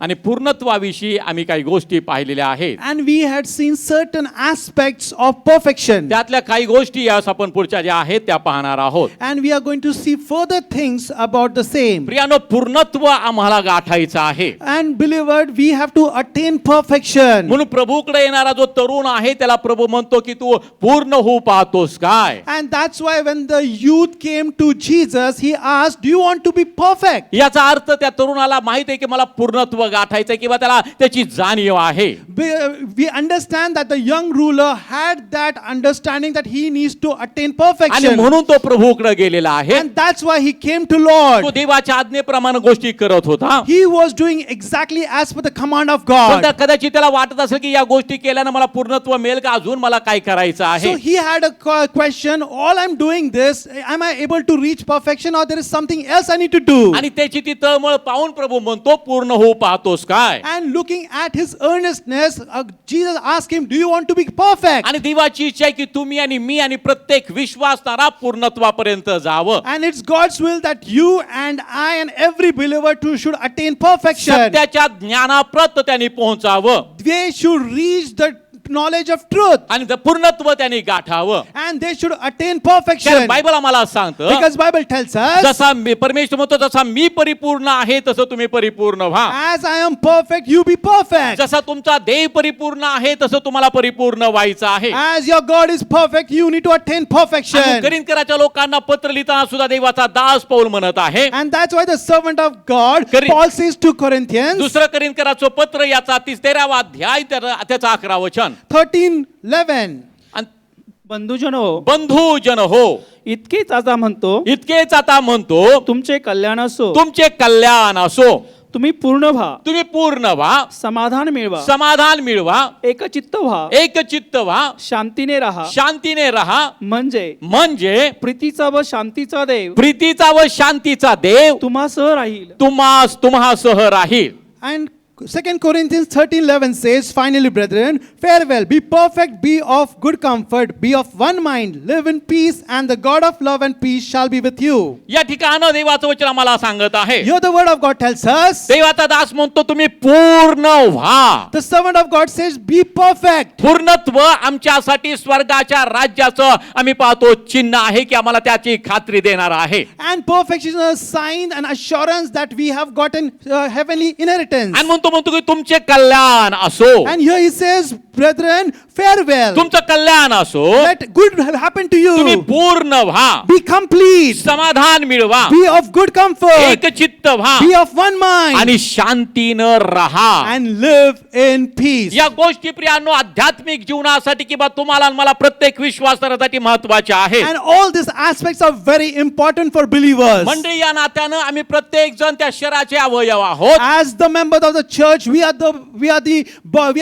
आणि पूर्णत्वाविषयी आम्ही काही गोष्टी पाहिलेल्या आहेत. and we had seen certain aspects of perfection. त्यातल्या काही गोष्टी यास आपण पुढच्या ज्या आहेत त्या पाहणार आहोत. And we are going to see further things about the same. प्रियानो, पूर्णत्व आम्हाला गाठायचं आहे. And believer, we have to attain perfection. म्हणून प्रभूकडे येणारा जो तरुण आहे त्याला प्रभू म्हणतो की तू पूर्ण होऊ पाहतोस काय. And that's why when the youth came to Jesus, he asked, do you want to be perfect? याचा अर्थ त्या तरुणाला माहित आहे की मला पूर्णत्व गाठायचंय किंवा त्याला त्याची जाणीव आहे. We understand that the young ruler had that understanding that he needs to attain आणि perfection. म्हणून तो प्रभूकडे गेलेला आहे. And that's why he came to तो Lord. देवाच्या आज्ञेप्रमाणे गोष्टी करत होता. He was doing exactly as per the command of पण त्या God. कदाचित त्याला वाटत असेल की या गोष्टी केल्यानं मला पूर्णत्व मिळेल का, अजून मला काय करायचं आहे. So he had a question, all I'm doing this, am I able to reach perfection or there is something else I need to do? आणि त्याची ती तळमळ पाहून प्रभू म्हणतो पूर्ण होऊ पाहतोस काय. And looking at his earnestness, Jesus asked him, do you want to be perfect? आणि देवाची इच्छा आहे की तुम्ही आणि मी आणि प्रत्येक विश्वासणारा पूर्णत्वापर्यंत जावं. And it's God's will that you and I and every believer too should attain perfection. सत्याच्या ज्ञानाप्रत त्यांनी पोहोचावं They should reach the knowledge of truth. आणि ते पूर्णत्व त्यांनी गाठावं. And they should attain कारण perfection. बायबल आम्हाला सांगतं Because Bible tells us, जसा परमेश्वर म्हणतो जसा मी परिपूर्ण आहे तसं तुम्ही परिपूर्ण व्हा. as I am perfect, you be perfect. जसा तुमचा देव परिपूर्ण आहे तसं तुम्हाला परिपूर्ण व्हायचं आहे. As your God is perfect, you need to attain perfection. करिंथकराच्या लोकांना पत्र लिहिताना सुद्धा देवाचा दास पौल म्हणत आहे. And that's why the servant of God, Corinth- Paul says to Corinthians, दुसरं करिंथकराचं पत्र याचा 13वा अध्याय त्याचा 11 वचन. 13:11. आणि बंधुजनो, बंधुजन हो, इतकेच आता म्हणतो, इतकेच आता म्हणतो तुमचे कल्याण असो, तुमचे कल्याण असो, तुम्ही पूर्ण व्हा, तुम्ही पूर्ण व्हा, समाधान मिळवा, समाधान मिळवा, एकचित्त व्हा, एकचित्त व्हा, शांतीने राहा, शांतीने राहा. म्हणजे प्रीतीचा व शांतीचा देव प्रीतीचा व शांतीचा देव तुम्हासह राहील. तुम्हासह राहील. And 2 Corinthians 13:11 says, finally, brethren, farewell, be perfect, be of good comfort, be of one mind, live in peace, and the God of love and peace shall be with you. या ठिकाणी देवाचं वचन आम्हाला सांगत आहे. Here the word of God tells us, देवाचा दास म्हणतो तुम्ही पूर्ण व्हा. the servant of God says, be perfect. पूर्णत्व आमच्यासाठी स्वर्गाच्या राज्याचं आम्ही पाहतो चिन्ह आहे की आम्हाला त्याची खात्री देणार आहे. And perfection is a sign and assurance that we have gotten heavenly inheritance. आणि म्हणतो की तुमचे कल्याण असो. And here he says, brethren, farewell. तुमचं कल्याण असो. Let good happen to तुम्ही you. पूर्ण व्हा. Be complete. समाधान मिळवा. Be of good comfort. एकचित्त व्हा. Be of one mind. आणि शांतीनं राहा. And live in peace. या गोष्टी प्रियांनो आध्यात्मिक जीवनासाठी किंवा तुम्हाला आणि मला प्रत्येक विश्वासासाठी महत्वाच्या आहेत. And all these aspects are very important for believers. मंडळी, या नात्यानं आम्ही प्रत्येक जण त्या शरीराचे अवयव आहोत. As the members of the church, we are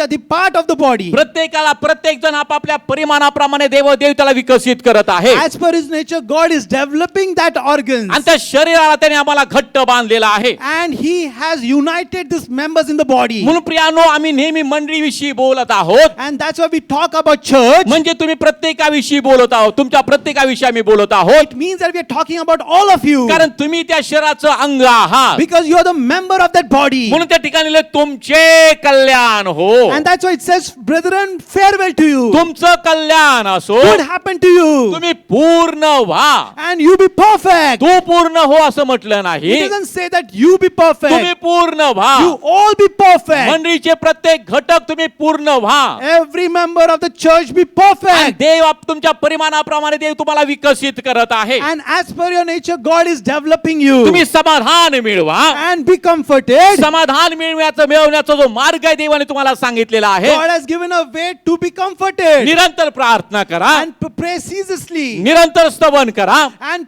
the part of the body. प्रत्येकाला प्रत्येक जण आपापल्या परिमाणाप्रमाणे देव त्याला विकसित करत आहे. As per his nature, God is developing that organs. आणि त्या शरीराला त्याने आम्हाला घट्ट बांधलेला आहे. And he has united these members in the body. म्हणून प्रियानो आम्ही नेहमी मंडळीविषयी बोलत आहोत. And that's why we talk about church. म्हणजे तुम्ही प्रत्येकाविषयी बोलत आहोत. तुमच्या प्रत्येकाविषयी आम्ही बोलत आहोत. It means that we are talking about all of you. कारण तुम्ही त्या शरीराचं अंग आहात. Because you are the member of that body. म्हणून त्या ठिकाणी तुमचे कल्याण हो. And that's why it says, brethren, farewell to you. तुमचं कल्याण असो, Good happen to you. तुम्ही पूर्ण व्हा. And you be perfect. तू पूर्ण हो असं म्हटलं He नाही, doesn't say that you be तुम्ही perfect. पूर्ण व्हा. You all be perfect. मंडळीचे प्रत्येक घटक तुम्ही पूर्ण व्हा. Every member of the church be आणि perfect. देव तुमच्या परिमाणाप्रमाणे देव तुम्हाला विकसित करत आहे. And as per your nature, God is developing you. तुम्ही समाधान मिळवा. And be comforted. समाधान मिळवण्याचा जो मार्ग आहे देवाने तुम्हाला सांगितलेला आहे. God has given a way to be comforted. निरंतर प्रार्थना करा, And pray ceaselessly. निरंतर स्तवन करा, And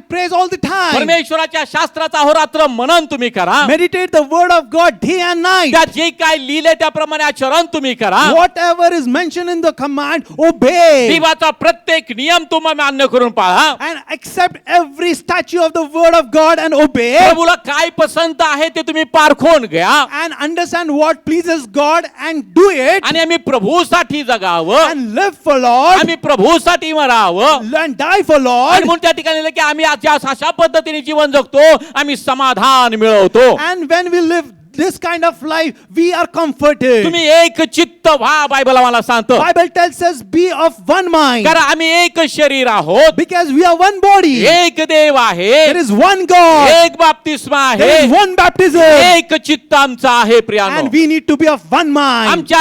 praise all the time. परमेश्वराच्या शास्त्राचा अहोरात्र मनन तुम्ही करा. Meditate the word of God day and night. त्यात जे काय लिहिले त्याप्रमाणे आचरण तुम्ही करा. Whatever is mentioned in the command, obey. देवाचा प्रत्येक नियम तुम्ही मान्य करून पाहा. And accept every statute of the word of God and obey. प्रभूला काय पसंत आहे ते तुम्ही पारखून घ्या. And understand what pleases God and do it. आणि आम्ही प्रभूसाठी जगावं, And live for Lord. आम्ही प्रभूसाठी मरावं. And die for आणि Lord. म्हणून त्या ठिकाणी लिहिलं की आम्ही आज अशा पद्धतीने जीवन जगतो, आम्ही समाधान मिळवतो. And when we live this kind of life, we are comforted. तुम्ही एक चित्त व्हा, बायबल आम्हाला सांगतो. Bible tells us be of one mind. कारण आम्ही एक शरीर आहोत, Because we are one body. एक देव आहे, There is one God. एक बाप्तिस्मा There आहे, is one baptism. एक चित्त आमचा आहे प्रियानो. And we need to be of one mind.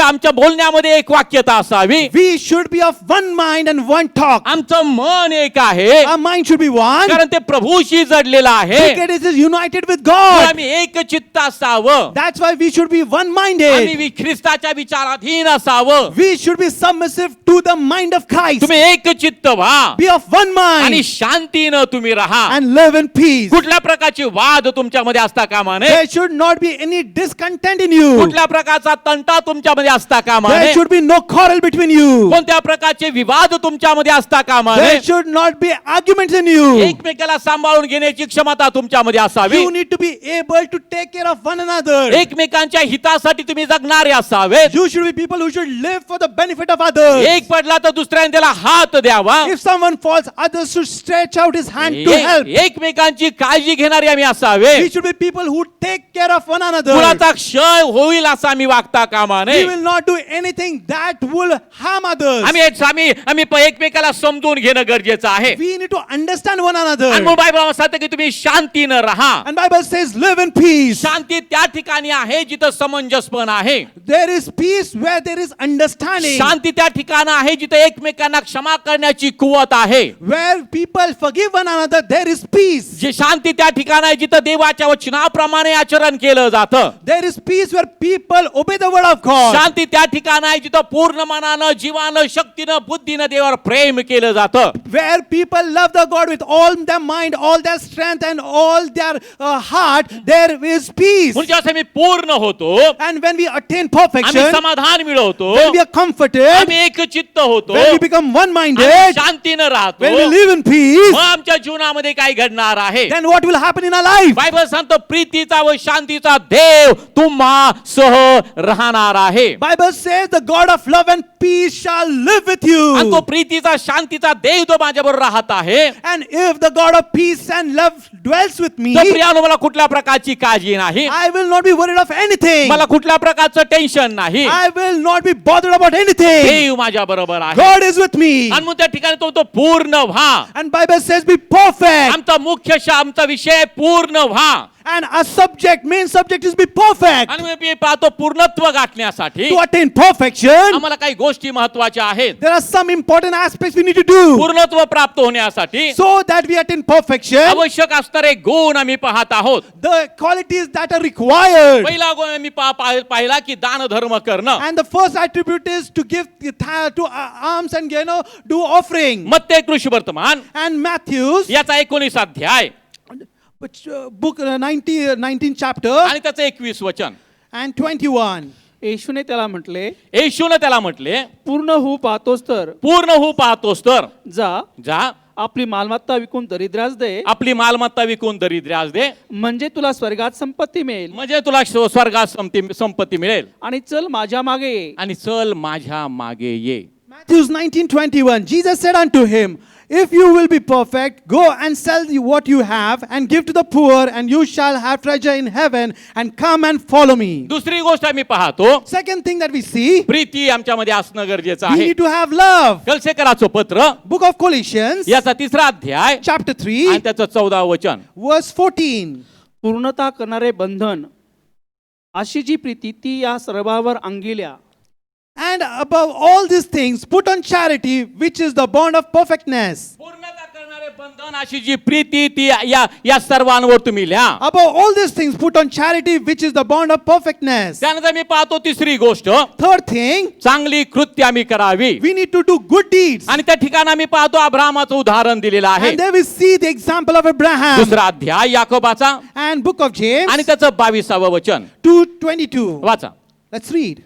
आमच्या बोलण्यामध्ये एक वाक्यता असावी. We should be of one mind and one talk. आमचं मन एक आहे, Our mind should be one. कारण ते प्रभूशी जडलेलं आहे. Because it is united with तर God. आम्ही एक चित्त असावं, That's why we should be आम्ही one-minded. ख्रिस्ताच्या विचाराधीन असावं. We should be submissive to the mind of Christ. तुम्ही एक चित्त व्हा Be of one आणि mind शांतीनं तुम्ही राहा. and live in peace. कुठल्या प्रकारचे वाद तुमच्यामध्ये असता कामा नये, There should not be any discontent in you. कुठल्या प्रकारचा तंटा तुमच्यामध्ये असता कामा There नये, should be no quarrel between you. कोणत्या प्रकारचे विवाद तुमच्यामध्ये असता कामा नये. There should not be arguments in you. एकमेकाला सांभाळून घेण्याची क्षमता तुमच्यामध्ये असावी. You need to be able to take care of one another. एकमेकांच्या हितासाठी तुम्ही जगणारे असावेत. You should be people who should live for the benefit of others. एक पडला तर दुसऱ्याने त्याला हात द्यावा. If someone falls, others should stretch out his hand to help. एकमेकांची काळजी घेणारे आम्ही असावे. We should be people who take care of one another. कुणाचा क्षय होईल असा आम्ही वागता कामा We नये. will not do anything that will harm others. आम्ही एकमेकाला समजून घेणं गरजेचं आहे. We need to understand one another. आणि मग बायबल सांगते की तुम्ही शांतीनं राहा. And Bible says live in peace. शांती त्या ठिकाणी आहे जिथं समंजसपण आहे. There is peace where there is understanding. शांती त्या ठिकाणी आहे जिथं एकमेकांना क्षमा करण्याची कुवत आहे. Where people forgive one another, there is peace. जे शांती त्या ठिकाणी आहे जिथं देवाच्या वचनाप्रमाणे आचरण केलं जातं. There is peace where people obey the word of God. शांती त्या ठिकाणी आहे जिथं पूर्ण मनानं, जीवानं, शक्तीनं, बुद्धीनं देवावर प्रेम केलं जातं. Where people love the God with all their mind, all their strength and all their heart, there is peace. म्हणजे असं मी पूर्ण होतो, And when we attain आम्ही perfection, समाधान मिळवतो, when we are comforted, आम्ही एक चित्त होतो, when we become आम्ही one-minded, शांतीनं राहतो, when we live in peace, मग आमच्या जीवनामध्ये काय घडणार आहे. then what will happen in our life? Bible सांगतो प्रीतीचा व शांतीचा देव तुम्हा सह राहणार आहे. Bible says the God of love and peace shall live with आणि तो you. प्रीतीचा शांतीचा देव तो माझ्याबरोबर राहत आहे. And if the God of peace and love dwells with me, तर प्रियानो मला कुठल्या प्रकारची काळजी नाही, I will not be worried of anything. मला कुठल्या प्रकारचं टेन्शन नाही. I will not be bothered about anything. देव माझ्या बरोबर आहे. God is with me. आणि मग त्या ठिकाणी तो पूर्ण व्हा. And Bible says be perfect. आमचा आमचा विषय पूर्ण व्हा. And our subject, main subject is be perfect. आणि मी पाहतो पूर्णत्व गाठण्यासाठी To attain perfection, आम्हाला काही गोष्टी महत्वाच्या आहेत. there are some important aspects we need to do. पूर्णत्व प्राप्त होण्यासाठी So that we attain perfection, आवश्यक असणारे गुण आम्ही पाहत आहोत. the qualities that are required. पहिला गुण मी पाहिला की दान धर्म करणं. And the first attribute is to give to alms and do offering. मत्ते कृषी वर्तमान And Matthew's याचा 19 अध्याय book 19 chapter आणि त्याचं 21 वचन. and 21. येशूने त्याला म्हटले, येशूने त्याला म्हटले, पूर्ण होऊ पाहतोस तर पूर्ण होऊ पाहतोस तर जा, आपली मालमत्ता विकून दरिद्रास दे, आपली मालमत्ता विकून दरिद्रास दे, म्हणजे तुला स्वर्गात संपत्ती मिळेल, म्हणजे तुला स्वर्गात संपत्ती मिळेल, आणि चल माझ्या मागे ये. आणि चल माझ्या मागे ये. Matthew 19:21, Jesus said unto him, if you will be perfect, go and sell what you have and give to the poor, and you shall have treasure in heaven, and come and follow me. दुसरी गोष्ट आम्ही पाहतो, Second thing that we see, Preeti आमच्यामध्ये असणं गरजेचं we आहे. need to have love. कलसेकराचं पत्र Book of Colossians, याचा 3रा अध्याय chapter 3, आणि त्याचं 14वं वचन. verse 14. पूर्णता करणारे बंधन अशी जी प्रीती ती या सर्वावर अंगिल्या. And above all these things, put on charity, which is the bond of perfectness. पूर्णता करणारे बंधन अशी जी प्रीती ती या सर्वांवर तुम्ही लिहा. Above all these things, put on charity, which is the bond of perfectness. त्यानंतर मी पाहतो तिसरी गोष्ट, Third thing, चांगली कृत्य आम्ही करावी. we need to do good deeds. आणि त्या ठिकाणी आम्ही पाहतो अब्राहमाचं उदाहरण दिलेलं आहे. And there we see the example of Abraham. दुसरा अध्याय याकोबाचा And book of James, आणि त्याचं 22वं वचन 2:22. वाचा. Let's read.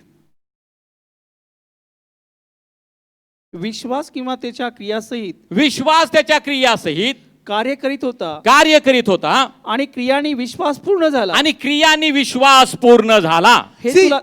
विश्वास किंवा त्याच्या क्रियासहित विश्वास त्याच्या क्रियासहित कार्य करीत होता कार्य करीत होता आणि क्रियानी विश्वास पूर्ण झाला. आणि क्रियांनी विश्वास पूर्ण झाला. हे See- तुला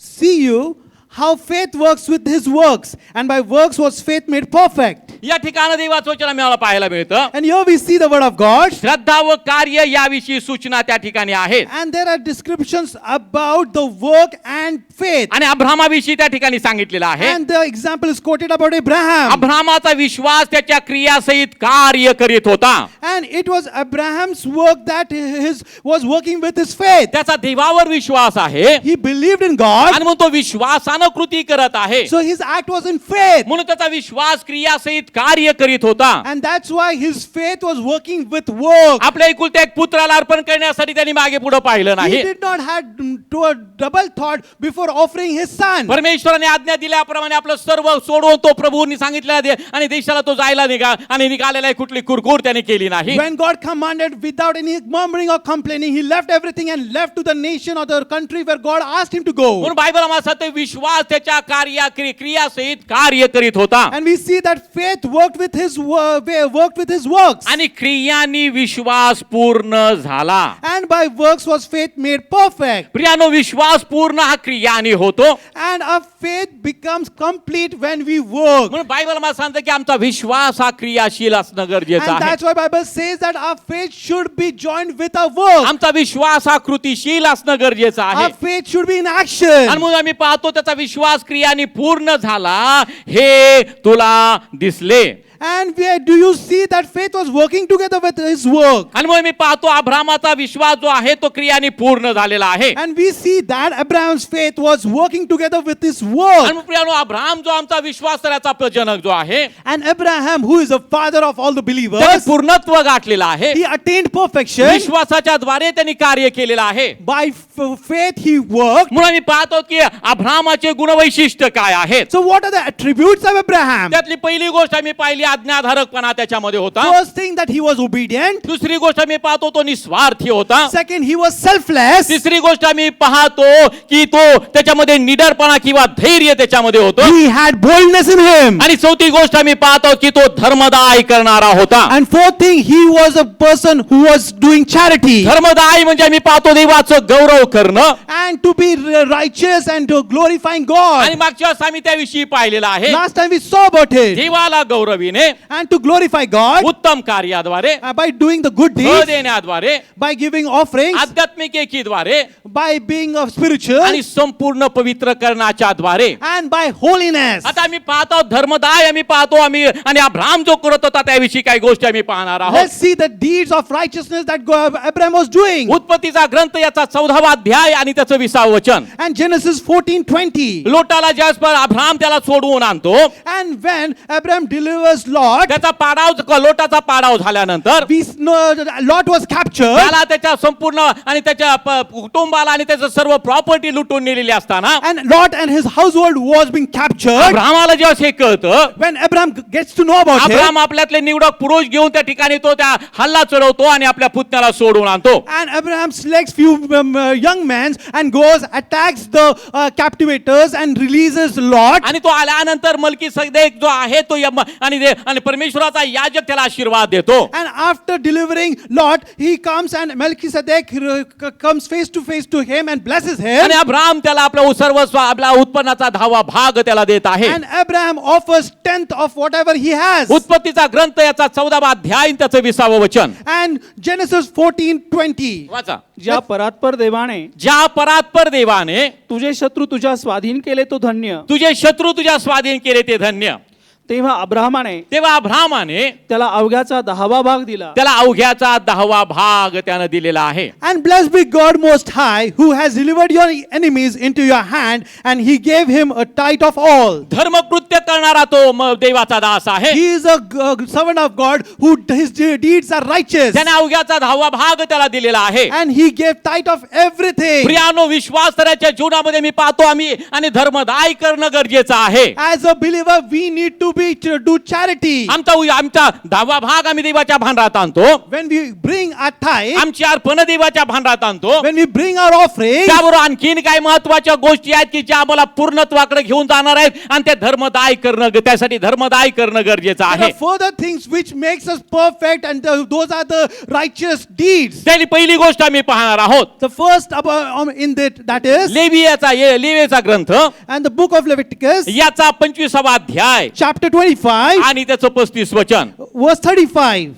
See you how faith works with his works, and by works was faith made perfect. या ठिकाणी देवाचं वचन आम्हाला पाहायला मिळतं. And here we see the word of God, श्रद्धा व कार्य याविषयी सूचना त्या ठिकाणी आहेत. and there are descriptions about the work and faith. आणि अब्राहमाविषयी त्या ठिकाणी सांगितलेलं आहे. And the example is quoted about Abraham. अब्राहमाचा विश्वास त्याच्या क्रियासहित कार्य करीत होता. And it was Abraham's work that his was working with his faith. त्याचा देवावर विश्वास आहे He believed in God, आणि मग तो विश्वासानं कृती करत आहे. so his act was in faith. म्हणून त्याचा विश्वास क्रियासहित कार्य करीत होता. And that's why his faith was working with work. आपल्या एकुलत्या एक पुत्राला अर्पण करण्यासाठी त्यांनी मागे पुढे पाहिलं He नाही. did not have to a double thought before offering his son. परमेश्वराने आज्ञा दिल्याप्रमाणे आपलं सर्व सोडून तो प्रभूंनी सांगितलेला आणि देशाला तो जायला आणि निघालेला कुठली कुरकुर त्याने केली नाही. When God commanded without any murmuring or complaining, he left everything and left to the nation or the country where God asked him to go. म्हणून बायबल आम्हाला सांगते विश्वास त्याच्या क्रियासहित कार्य करीत होता. And we see that faith worked with his works. आणि क्रियांनी विश्वास पूर्ण झाला. And by works was faith made perfect. प्रियानो विश्वास पूर्ण हा क्रियानी होतो. And our faith becomes complete when we work. म्हणून बायबल मला सांगते की आमचा विश्वास हा क्रियाशील असणं गरजेचं And आहे. that's why Bible says that our faith should be joined with our work. आमचा विश्वास हा कृतीशील असणं गरजेचं आहे. Our faith should be in action. आणि मग आम्ही पाहतो त्याचा विश्वास क्रियानी पूर्ण झाला हे तुला दिसले. And do you see that faith was working together with his work? आणि मग मी पाहतो अब्राहमाचा विश्वास जो आहे तो क्रियानी पूर्ण झालेला आहे. And we see that Abraham's faith was working together with his work. आणि मग प्रियानो अब्राहम जो आमचा विश्वास त्याचा जनक जो आहे And Abraham, who is the father of all the त्याने believers, पूर्णत्व गाठलेलं आहे. he attained perfection. विश्वासाच्या द्वारे त्यांनी कार्य केलेलं आहे. By faith he worked. म्हणून आम्ही पाहतो की अब्राहमाचे गुणवैशिष्ट्य काय आहेत. So what are the attributes of Abraham? त्यातली पहिली गोष्ट आम्ही पाहिली आज्ञाधारकपणा त्याच्यामध्ये होता. First thing, that he was obedient. दुसरी गोष्ट आम्ही पाहतो तो निस्वार्थी होता. Second, he was selfless. तिसरी गोष्ट आम्ही पाहतो की तो त्याच्यामध्ये निडरपणा किंवा धैर्य त्याच्यामध्ये होतो. He had boldness in him. आणि चौथी गोष्ट आम्ही पाहतो की तो धर्मदाय करणारा होता. And fourth thing, he was a person who was doing charity. धर्मदाय म्हणजे आम्ही पाहतो देवाचं गौरव करणं. And to be righteous and to glorifying God. आणि मागच्या वेळेस आम्ही त्याविषयी पाहिलेलं आहे. Last time we saw about it. देवाला गौरविणे And to glorify God उत्तम कार्याद्वारे, by doing the good फळ deeds, देण्याद्वारे, by giving offerings, आध्यात्मिक एकीद्वारे by being spiritual, आणि संपूर्ण पवित्र करण्याच्या द्वारे. and by holiness. आता आम्ही पाहतो धर्मदाय आम्ही पाहतो आम्ही आणि अब्राहम जो करत होता त्याविषयी काही गोष्टी आम्ही पाहणार आहोत. Let's see the deeds of righteousness that Abraham was doing. उत्पत्तीचा ग्रंथ याचा 14वा अध्याय आणि त्याचं 20वे वचन. And Genesis 14:20. लोटाला ज्यावेळेस अब्राहम त्याला सोडवून आणतो, And when Abraham delivers Lot, त्याचा लोटाचा पाडाव झाल्यानंतर we know that Lot was captured. त्याला त्याच्या संपूर्ण आणि त्याच्या कुटुंबाला आणि त्याचं सर्व प्रॉपर्टी लुटून नेलेली असताना And Lot and his household was being captured. अब्राहमाला जेव्हा हे कळतं, When Abraham gets to know about it, Abraham आपल्यातले निवडक पुरुष घेऊन त्या ठिकाणी तो त्या हल्ला चढवतो आणि आपल्या पुतण्याला सोडून आणतो. and Abraham selects few young men and goes, attacks the captivators and releases Lot. आणि तो आल्यानंतर मलकीसेदेक जो आहे तो आणि आणि परमेश्वराचा याजक त्याला आशीर्वाद देतो. And after delivering Lot, he comes and Melchizedek comes face to him and blesses him. आणि अब्राम त्याला आपला सर्वस्व आपल्या उत्पन्नाचा 10वा भाग त्याला देत आहे. And Abraham offers 10th of whatever he has. उत्पत्तीचा ग्रंथ याचा 14वा अध्याय त्याचं 20वा वचन And Genesis 14:20. वाचा. ज्या परात्पर देवाने ज्या परात्पर देवाने तुझे शत्रू तुझ्या स्वाधीन केले तो धन्य. तुझे शत्रू तुझ्या स्वाधीन केले ते धन्य. तेव्हा अब्राहमाने तेव्हा अब्रामाने त्याला अवघ्याचा 10वा भाग दिला. त्याला अवघ्याचा 10वा भाग त्यानं दिलेला आहे. And blessed be God Most High, who has delivered your enemies into your hand, and he gave him a tithe of all. धर्मकृत्य करणारा तो देवाचा दास आहे. He is a servant of God who his deeds are righteous. त्याने अवघ्याचा 10वा भाग त्याला दिलेला आहे. And he gave tithe of everything. प्रियानो, विश्वासऱ्याच्या जीवनामध्ये मी पाहतो आम्ही आणि धर्मदाय करणं गरजेचं आहे. As a believer, we need to do charity. आमचा 10वा भाग आम्ही देवाच्या भांडारात आणतो. When we bring our tithe, आमची अर्पण देवाच्या भांडारात आणतो. when we bring our offering, त्याबरोबर आणखीन काही महत्वाच्या गोष्टी आहेत की ज्या आम्हाला पूर्णत्वाकडे घेऊन जाणार आहेत आणि ते धर्मदाय करणं त्यासाठी धर्मदाय करणं गरजेचं there आहे. are further things which makes us perfect, and those are the righteous deeds. त्याची पहिली गोष्ट आम्ही पाहणार आहोत. The first in that is, लेवीचा ग्रंथ and the book of Leviticus, याचा 25वा अध्याय chapter 25, आणि त्याचं 35 वचन. verse 35.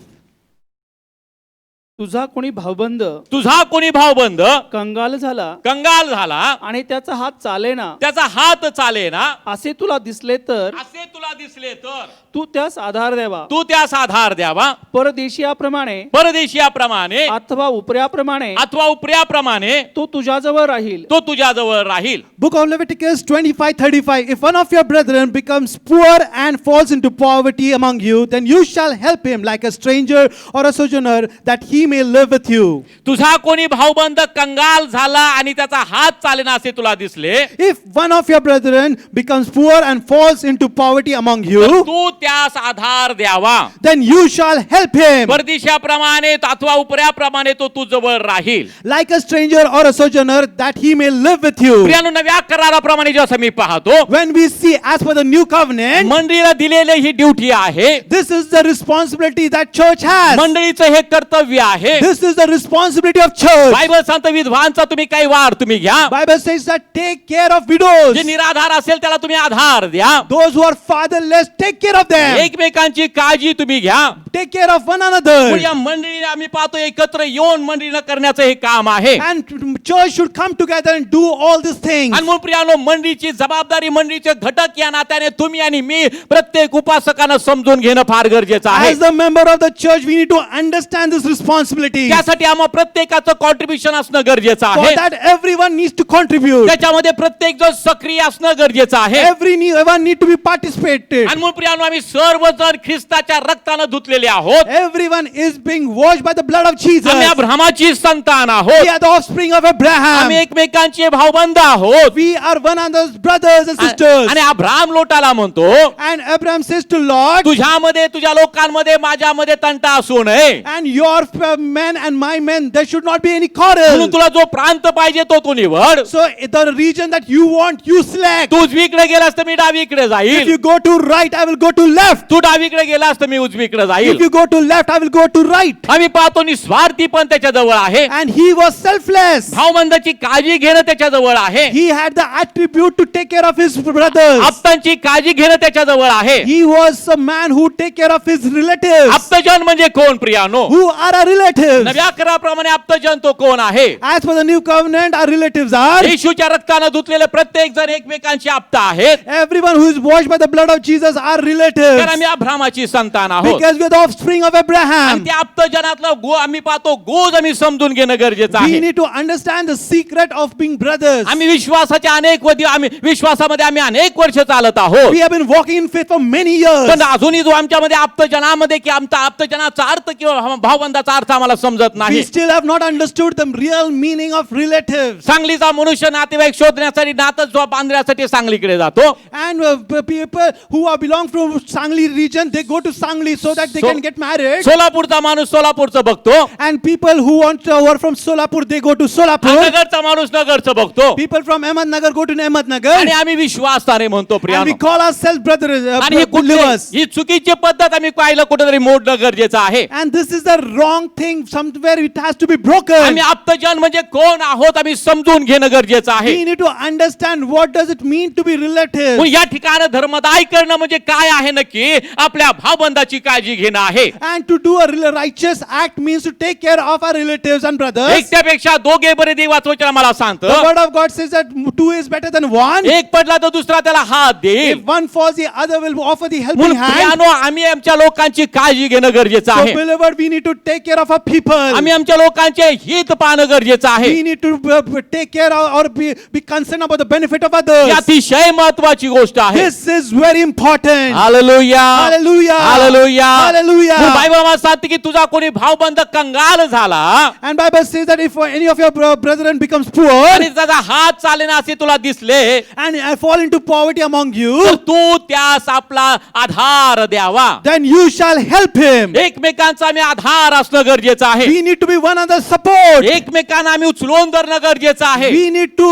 तुझा कोणी भावबंद तुझा कोणी भावबंद कंगाल झाला कंगाल झाला आणि त्याचा हात चालेना त्याचा हात चालेना असे तुला दिसले तर असे तुला दिसले तर तू त्यास आधार द्यावा. तू त्यास आधार द्यावा. परदेशियाप्रमाणे परदेशियाप्रमाणे अथवा उपऱ्याप्रमाणे अथवा उपऱ्याप्रमाणे तो तुझ्याजवळ राहील. तो तुझ्याजवळ राहील. Book of Leviticus 25:35. If one of your brethren becomes poor and falls into poverty among you, then you shall help him like a stranger or a sojourner, that he may live with you. तुझा कोणी भाऊबंद कंगाल झाला आणि त्याचा हात चालेना असे तुला दिसले, If one of your brethren becomes poor and falls into poverty among तर you, तू त्यास आधार द्यावा. then you shall help him परदेशाप्रमाणे अथवा उपऱ्याप्रमाणे तो तुझ्याजवळ राहील. like a stranger or a sojourner, that he may live with you. प्रियानो, नव्या कराराप्रमाणे जसं मी पाहतो, When we see as per the new covenant, मंडळीला दिलेले ही ड्युटी आहे. this is the responsibility that church has. मंडळीचं हे कर्तव्य आहे. This is the responsibility of church. Bible सांगतं विधवांचा तुम्ही काही वार तुम्ही घ्या. Bible says that take care of widows. जे निराधार असेल त्याला तुम्ही आधार द्या. Those who are fatherless, take care of them. एकमेकांची काळजी तुम्ही घ्या. Take care of one another. या मंडळीने आम्ही पाहतो एकत्र येऊन मंडळीनं करण्याचं हे काम आहे. And church should come together and do all these things. आणि म्हणून प्रियानो, मंडळीची जबाबदारी, मंडळीचे घटक या नात्याने तुम्ही आणि मी प्रत्येक उपासकानं समजून घेणं फार गरजेचं आहे. As the member of the church, we need to understand this responsibility. त्यासाठी आम्हा प्रत्येकाचं कॉन्ट्रीब्युशन असणं गरजेचं For आहे. that, everyone needs to contribute. त्याच्यामध्ये प्रत्येक जण सक्रिय असणं गरजेचं आहे. Everyone need to be participated. आणि म्हणून प्रियानो, आम्ही सर्वजण ख्रिस्ताच्या रक्तानं धुतलेले आहोत. Everyone is being washed by the blood of Jesus. आम्ही अब्राहामाची संतान We आहोत. are the offspring of Abraham. आम्ही एकमेकांचे भाऊबंद आहोत. We are one another's brothers and sisters. आणि अब्राहाम लोटाला म्हणतो, And Abraham says to Lord, तुझ्यामध्ये तुझ्या लोकांमध्ये माझ्यामध्ये तंटा असू नये. and your men and my men, there should not be any म्हणून quarrel. तुला जो प्रांत पाहिजे तो तू निवड. So the region that you want, you select. तू उजवीकडे गेलास तर मी डावीकडे If जाईल. you go to right, I will go to left. तू डावीकडे गेलास तर मी उजवीकडे If जाईल. you go to left, I will go to right. आम्ही पाहतो निस्वार्थी पण त्याच्या जवळ आहे. And he was selfless. भाऊबंदाची काळजी घेणं त्याच्या जवळ आहे. He had the attribute to take care of his brothers. आप्तांची काळजी घेणं त्याच्या जवळ आहे. He was a man who take care of his relatives. आप्तजन म्हणजे कोण प्रियानो? Who are our relatives? नव्या कराराप्रमाणे आप्तजन तो कोण आहे? As per the new covenant, our relatives are येशूच्या रक्तानं धुतलेले प्रत्येक जण एकमेकांची आप्त आहेत. everyone who is washed by the blood of Jesus are relatives. कारण आम्ही अब्राहामाची संतान आहोत. Because we are the offspring of आणि Abraham. त्या आप्तजनातलं आम्ही पाहतो गोज आम्ही समजून घेणं गरजेचं We आहे. need to understand the secret of being brothers. आम्ही विश्वासाच्या आम्ही विश्वासामध्ये आम्ही अनेक वर्ष चालत आहोत. We have been walking in faith for many years. पण अजूनही जो आमच्यामध्ये आप्तजनामध्ये की आमचा आप्तजनाचा अर्थ किंवा भावबंदाचा अर्थ अर्थ आम्हाला समजत We नाही. still have not understood the real meaning of relatives. सांगलीचा मनुष्य नातेवाईक शोधण्यासाठी नातं बांधण्यासाठी सांगलीकडे जातो. And people who are belong from Sangli region, they go to Sangli so that they So- can get married. सोलापूरचा माणूस सोलापूरचं बघतो. And people who who are from Solapur, they go to Solapur. नगरचा माणूस नगरचं बघतो. People from Ahmednagar go to आणि Ahmednagar. आम्ही विश्वासाने म्हणतो And we प्रियानो. call ourselves brothers, आणि ही believers. ही चुकीची पद्धत आम्ही पाहिलं कुठेतरी मोडणं गरजेचं आहे. And this is the wrong thing. Somewhere it has to be broken. आम्ही आप्तजन म्हणजे कोण आहोत आम्ही समजून घेणं गरजेचं आहे. We need to understand what does it mean to be relative. मग या ठिकाणी धर्मदाय करणं म्हणजे काय आहे नक्की? आपल्या भावबंधाची काळजी घेणं आहे. And to do a righteous act means to take care of our relatives and brothers. एकट्यापेक्षा दोघे बरे देवाचं वचन मला The सांगतं. word of God says that two is better than one. एक पडला तर दुसरा त्याला हात देईल. If one falls, the other will offer the helping म्हणून hand. प्रियानो, आम्ही आमच्या लोकांची काळजी घेणं गरजेचं So, आहे. believer, we need to take care of our people. आम्ही आमच्या लोकांचे हित पाहणं गरजेचं आहे. We need to take care of or be concerned about the benefit of he others. अतिशय महत्वाची गोष्ट आहे. This is very important. Hallelujah, Hallelujah. Hallelujah. Hallelujah. म्हणून बायबल आम्हाला सांगते की तुझा कोणी भावबंध कंगाल झाला And Bible says that if any of your brethren becomes poor आणि त्याचा हात चालेना असे तुला दिसले and fall into poverty among तर you, तू त्यास आपला आधार द्यावा. then you shall help him. एकमेकांचा आम्ही आधार असणं गरजेचं आहे. We need to be one another's support. एकमेकांना आम्ही उचलून धरणं गरजेचं आहे. We need to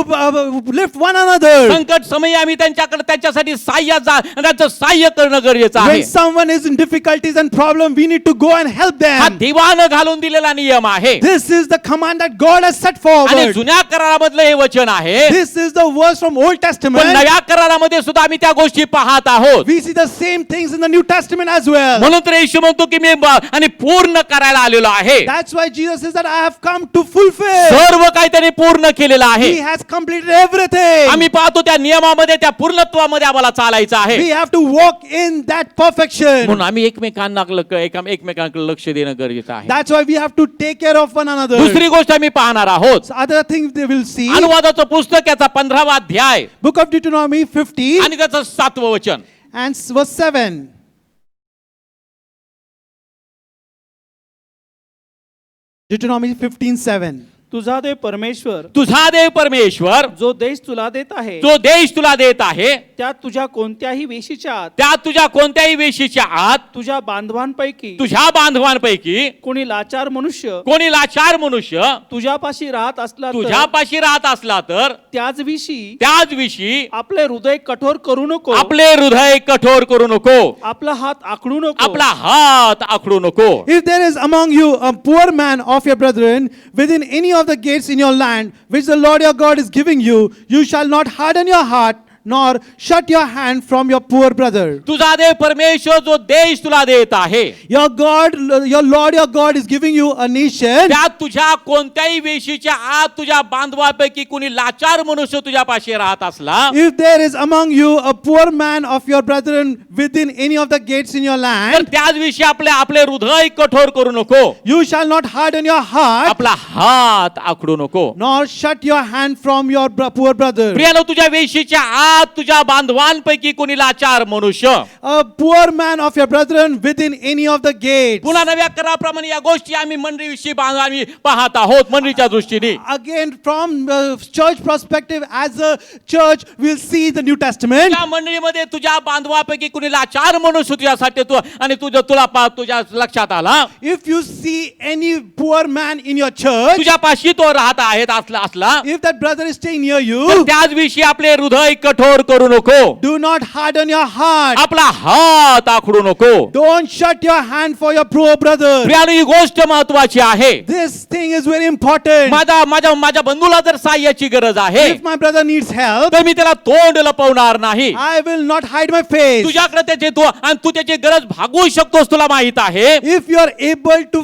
lift one another. संकट समयी आम्ही त्यांच्याकडे त्यांच्यासाठी त्यांचं सहाय्य करणं गरजेचं आहे. When someone is in difficulties and problem, we need to go and help हा them. देवानं घालून दिलेला नियम आहे. This is the command that God has set आणि forward. जुन्या करारामधलं हे वचन आहे. This is the verse from Old पण Testament. नव्या करारामध्ये सुद्धा आम्ही त्या गोष्टी पाहत आहोत. We see the same things in the New Testament as well. म्हणून तर येशू म्हणतो की मी आणि पूर्ण करायला आलेलो आहे. That's why Jesus says that I have come to fulfill. सर्व काही त्याने पूर्ण केलेलं आहे. He has completed everything. आम्ही पाहतो त्या नियमामध्ये त्या पूर्णत्वामध्ये आम्हाला चालायचं आहे. We have to walk in that perfection. म्हणून आम्ही एकमेकांना एकमेकांकडे लक्ष देणं गरजेचं आहे. That's why we have to take care of one another. दुसरी गोष्ट आम्ही पाहणार आहोत. So other things they will see. अनुवादाचं पुस्तक याचा 15वा अध्याय Book of Deuteronomy 15 आणि त्याचं 7वं वचन. and verse 7. Deuteronomy 15:7. तुझा देव परमेश्वर तुझा देव परमेश्वर जो देश तुला देत आहे जो देश तुला देत आहे त्यात तुझ्या कोणत्याही वेशीच्या आत त्यात तुझ्या कोणत्याही वेशीच्या आत तुझ्या बांधवांपैकी तुझ्या बांधवांपैकी कोणी लाचार मनुष्य कोणी लाचार मनुष्य तुझ्यापाशी राहत असला तर तुझ्यापाशी राहत असला तर त्याच विषयी त्याच विषयी आपले हृदय कठोर करू नको, आपले हृदय कठोर करू नको, आपला हात आखडू नको. आपला हात आखडू नको. If there is among you a poor man of your brethren within any of the gates in your land which the Lord your God is giving you, you shall not harden your heart nor shut your hand from your poor brother. तुझा देव परमेश्वर जो देश तुला देत आहे Your God, your Lord your God is giving you a nation. त्यात तुझ्या कोणत्याही वेशीच्या आत तुझ्या बांधवापैकी कुणी लाचार मनुष्य तुझ्यापाशी राहत असला If there is among you a poor man of your brethren within any of the gates in your तर land, त्याच विषयी आपले हृदय कठोर करू नको, you shall not harden your heart आपला हात आखडू नको. nor shut your hand from your poor brother. प्रियानो, तुझ्या वेशीच्या आत तुझ्या बांधवांपैकी कोणी लाचार मनुष्य A poor man of your brethren within any of the gates. पुन्हा नव्या कराप्रमाणे या गोष्टी आम्ही मंडळीविषयी आम्ही पाहत आहोत मंडळीच्या दृष्टीने. Again, from church perspective, as a church, we'll see the New Testament. त्या मंडळीमध्ये तुझ्या बांधवापैकी कुणी लाचार मनुष्य तुझ्यासाठी आणि तुझ्या लक्षात आला If you see any poor man in your church, तुझ्यापाशी तो राहत आहेत असला if that brother is staying near तर you, त्याच विषयी आपले हृदय कठोर करू नको, do not harden your heart. आपला हात आखडू नको. Don't shut your hand for your poor brother. प्रियानो, ही गोष्ट महत्वाची आहे. This thing is very important. माझ्या बंधूला जर सहाय्याची गरज आहे If my brother needs help, तर मी त्याला तोंड लपवणार नाही. I will not hide my face. तुझ्याकडे तू त्याची गरज भागवू शकतोस, तुला माहित आहे. If you are able to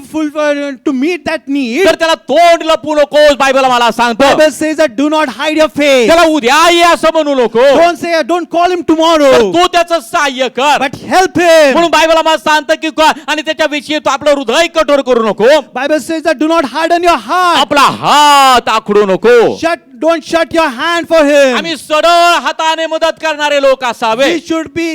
to meet that need, तर त्याला तोंड लपवू नकोस. बायबल मला सांगतो Bible says that do not hide your face. त्याला उद्या ये असं म्हणू नको, Don't say, don't call him tomorrow, तू त्याचं सहाय्य कर. but help him. म्हणून बायबल आम्हाला सांगतं की आणि त्याच्या विषयी तू आपलं हृदय कठोर करू नको, Bible says that do not harden your heart. आपला हात आखडू नको. don't shut your hand for him. आम्ही सरळ हाताने मदत करणारे लोक असावे. We should be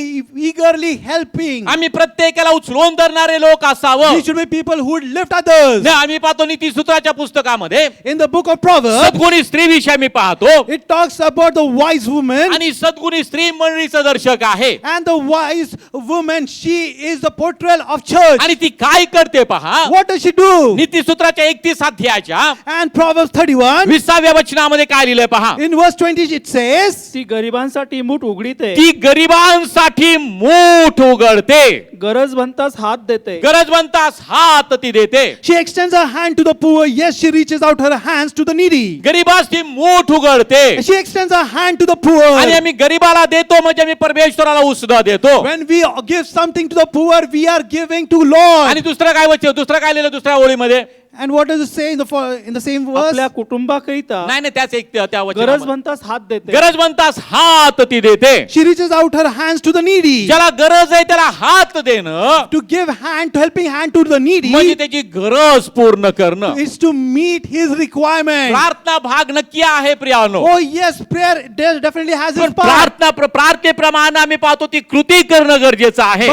eagerly helping. आम्ही प्रत्येकाला उचलून धरणारे लोक असावं. We should be people who would lift others. नाही, आम्ही पाहतो नीतिसूत्राच्या पुस्तकामध्ये In the book of Proverbs, सद्गुणी स्त्री विषयी आम्ही पाहतो. it talks about the wise woman. आणि सद्गुणी स्त्री मंडळीचं दर्शक आहे. And the wise woman, she is the portrayal of church. आणि ती काय करते पहा. What does she do? नीतिसूत्राच्या 31 अध्यायाच्या And Proverbs 31, 20व्या वचनामध्ये काय लिहिलंय पहा. in verse 20, it says, ती गरिबांसाठी मूठ उघडीते, ती गरिबांसाठी मूठ उघडते. गरज बनताच हात देते. गरजवंतास हात ती देते. she extends her hand to the poor. Yes, she reaches out her hands to the needy. गरिबास ती मूठ उघडते. She extends her hand to the poor. आणि आम्ही गरिबाला देतो म्हणजे आम्ही परमेश्वराला उसदा देतो. When we give something to the poor, we are giving to Lord. आणि दुसरं काय वचन, दुसरं काय लिहिलं दुसऱ्या ओळीमध्ये. And what does it say in the same verse? आपल्या कुटुंबाकरिता नाही नाही, त्याच एक त्या गरज वचनामध्ये. बनताच हात देते. गरजवंतास हात ती देते. She reaches out her hands to the needy. ज्याला गरज आहे त्याला हात देणं To give helping hand to the needy म्हणजे त्याची गरज पूर्ण करणं. is to meet his requirement. प्रार्थना भाग नक्की आहे प्रियानो. Oh yes, prayer definitely has its पण part. प्रार्थनेप्रमाणे आम्ही पाहतो ती कृती करणं गरजेचं आहे.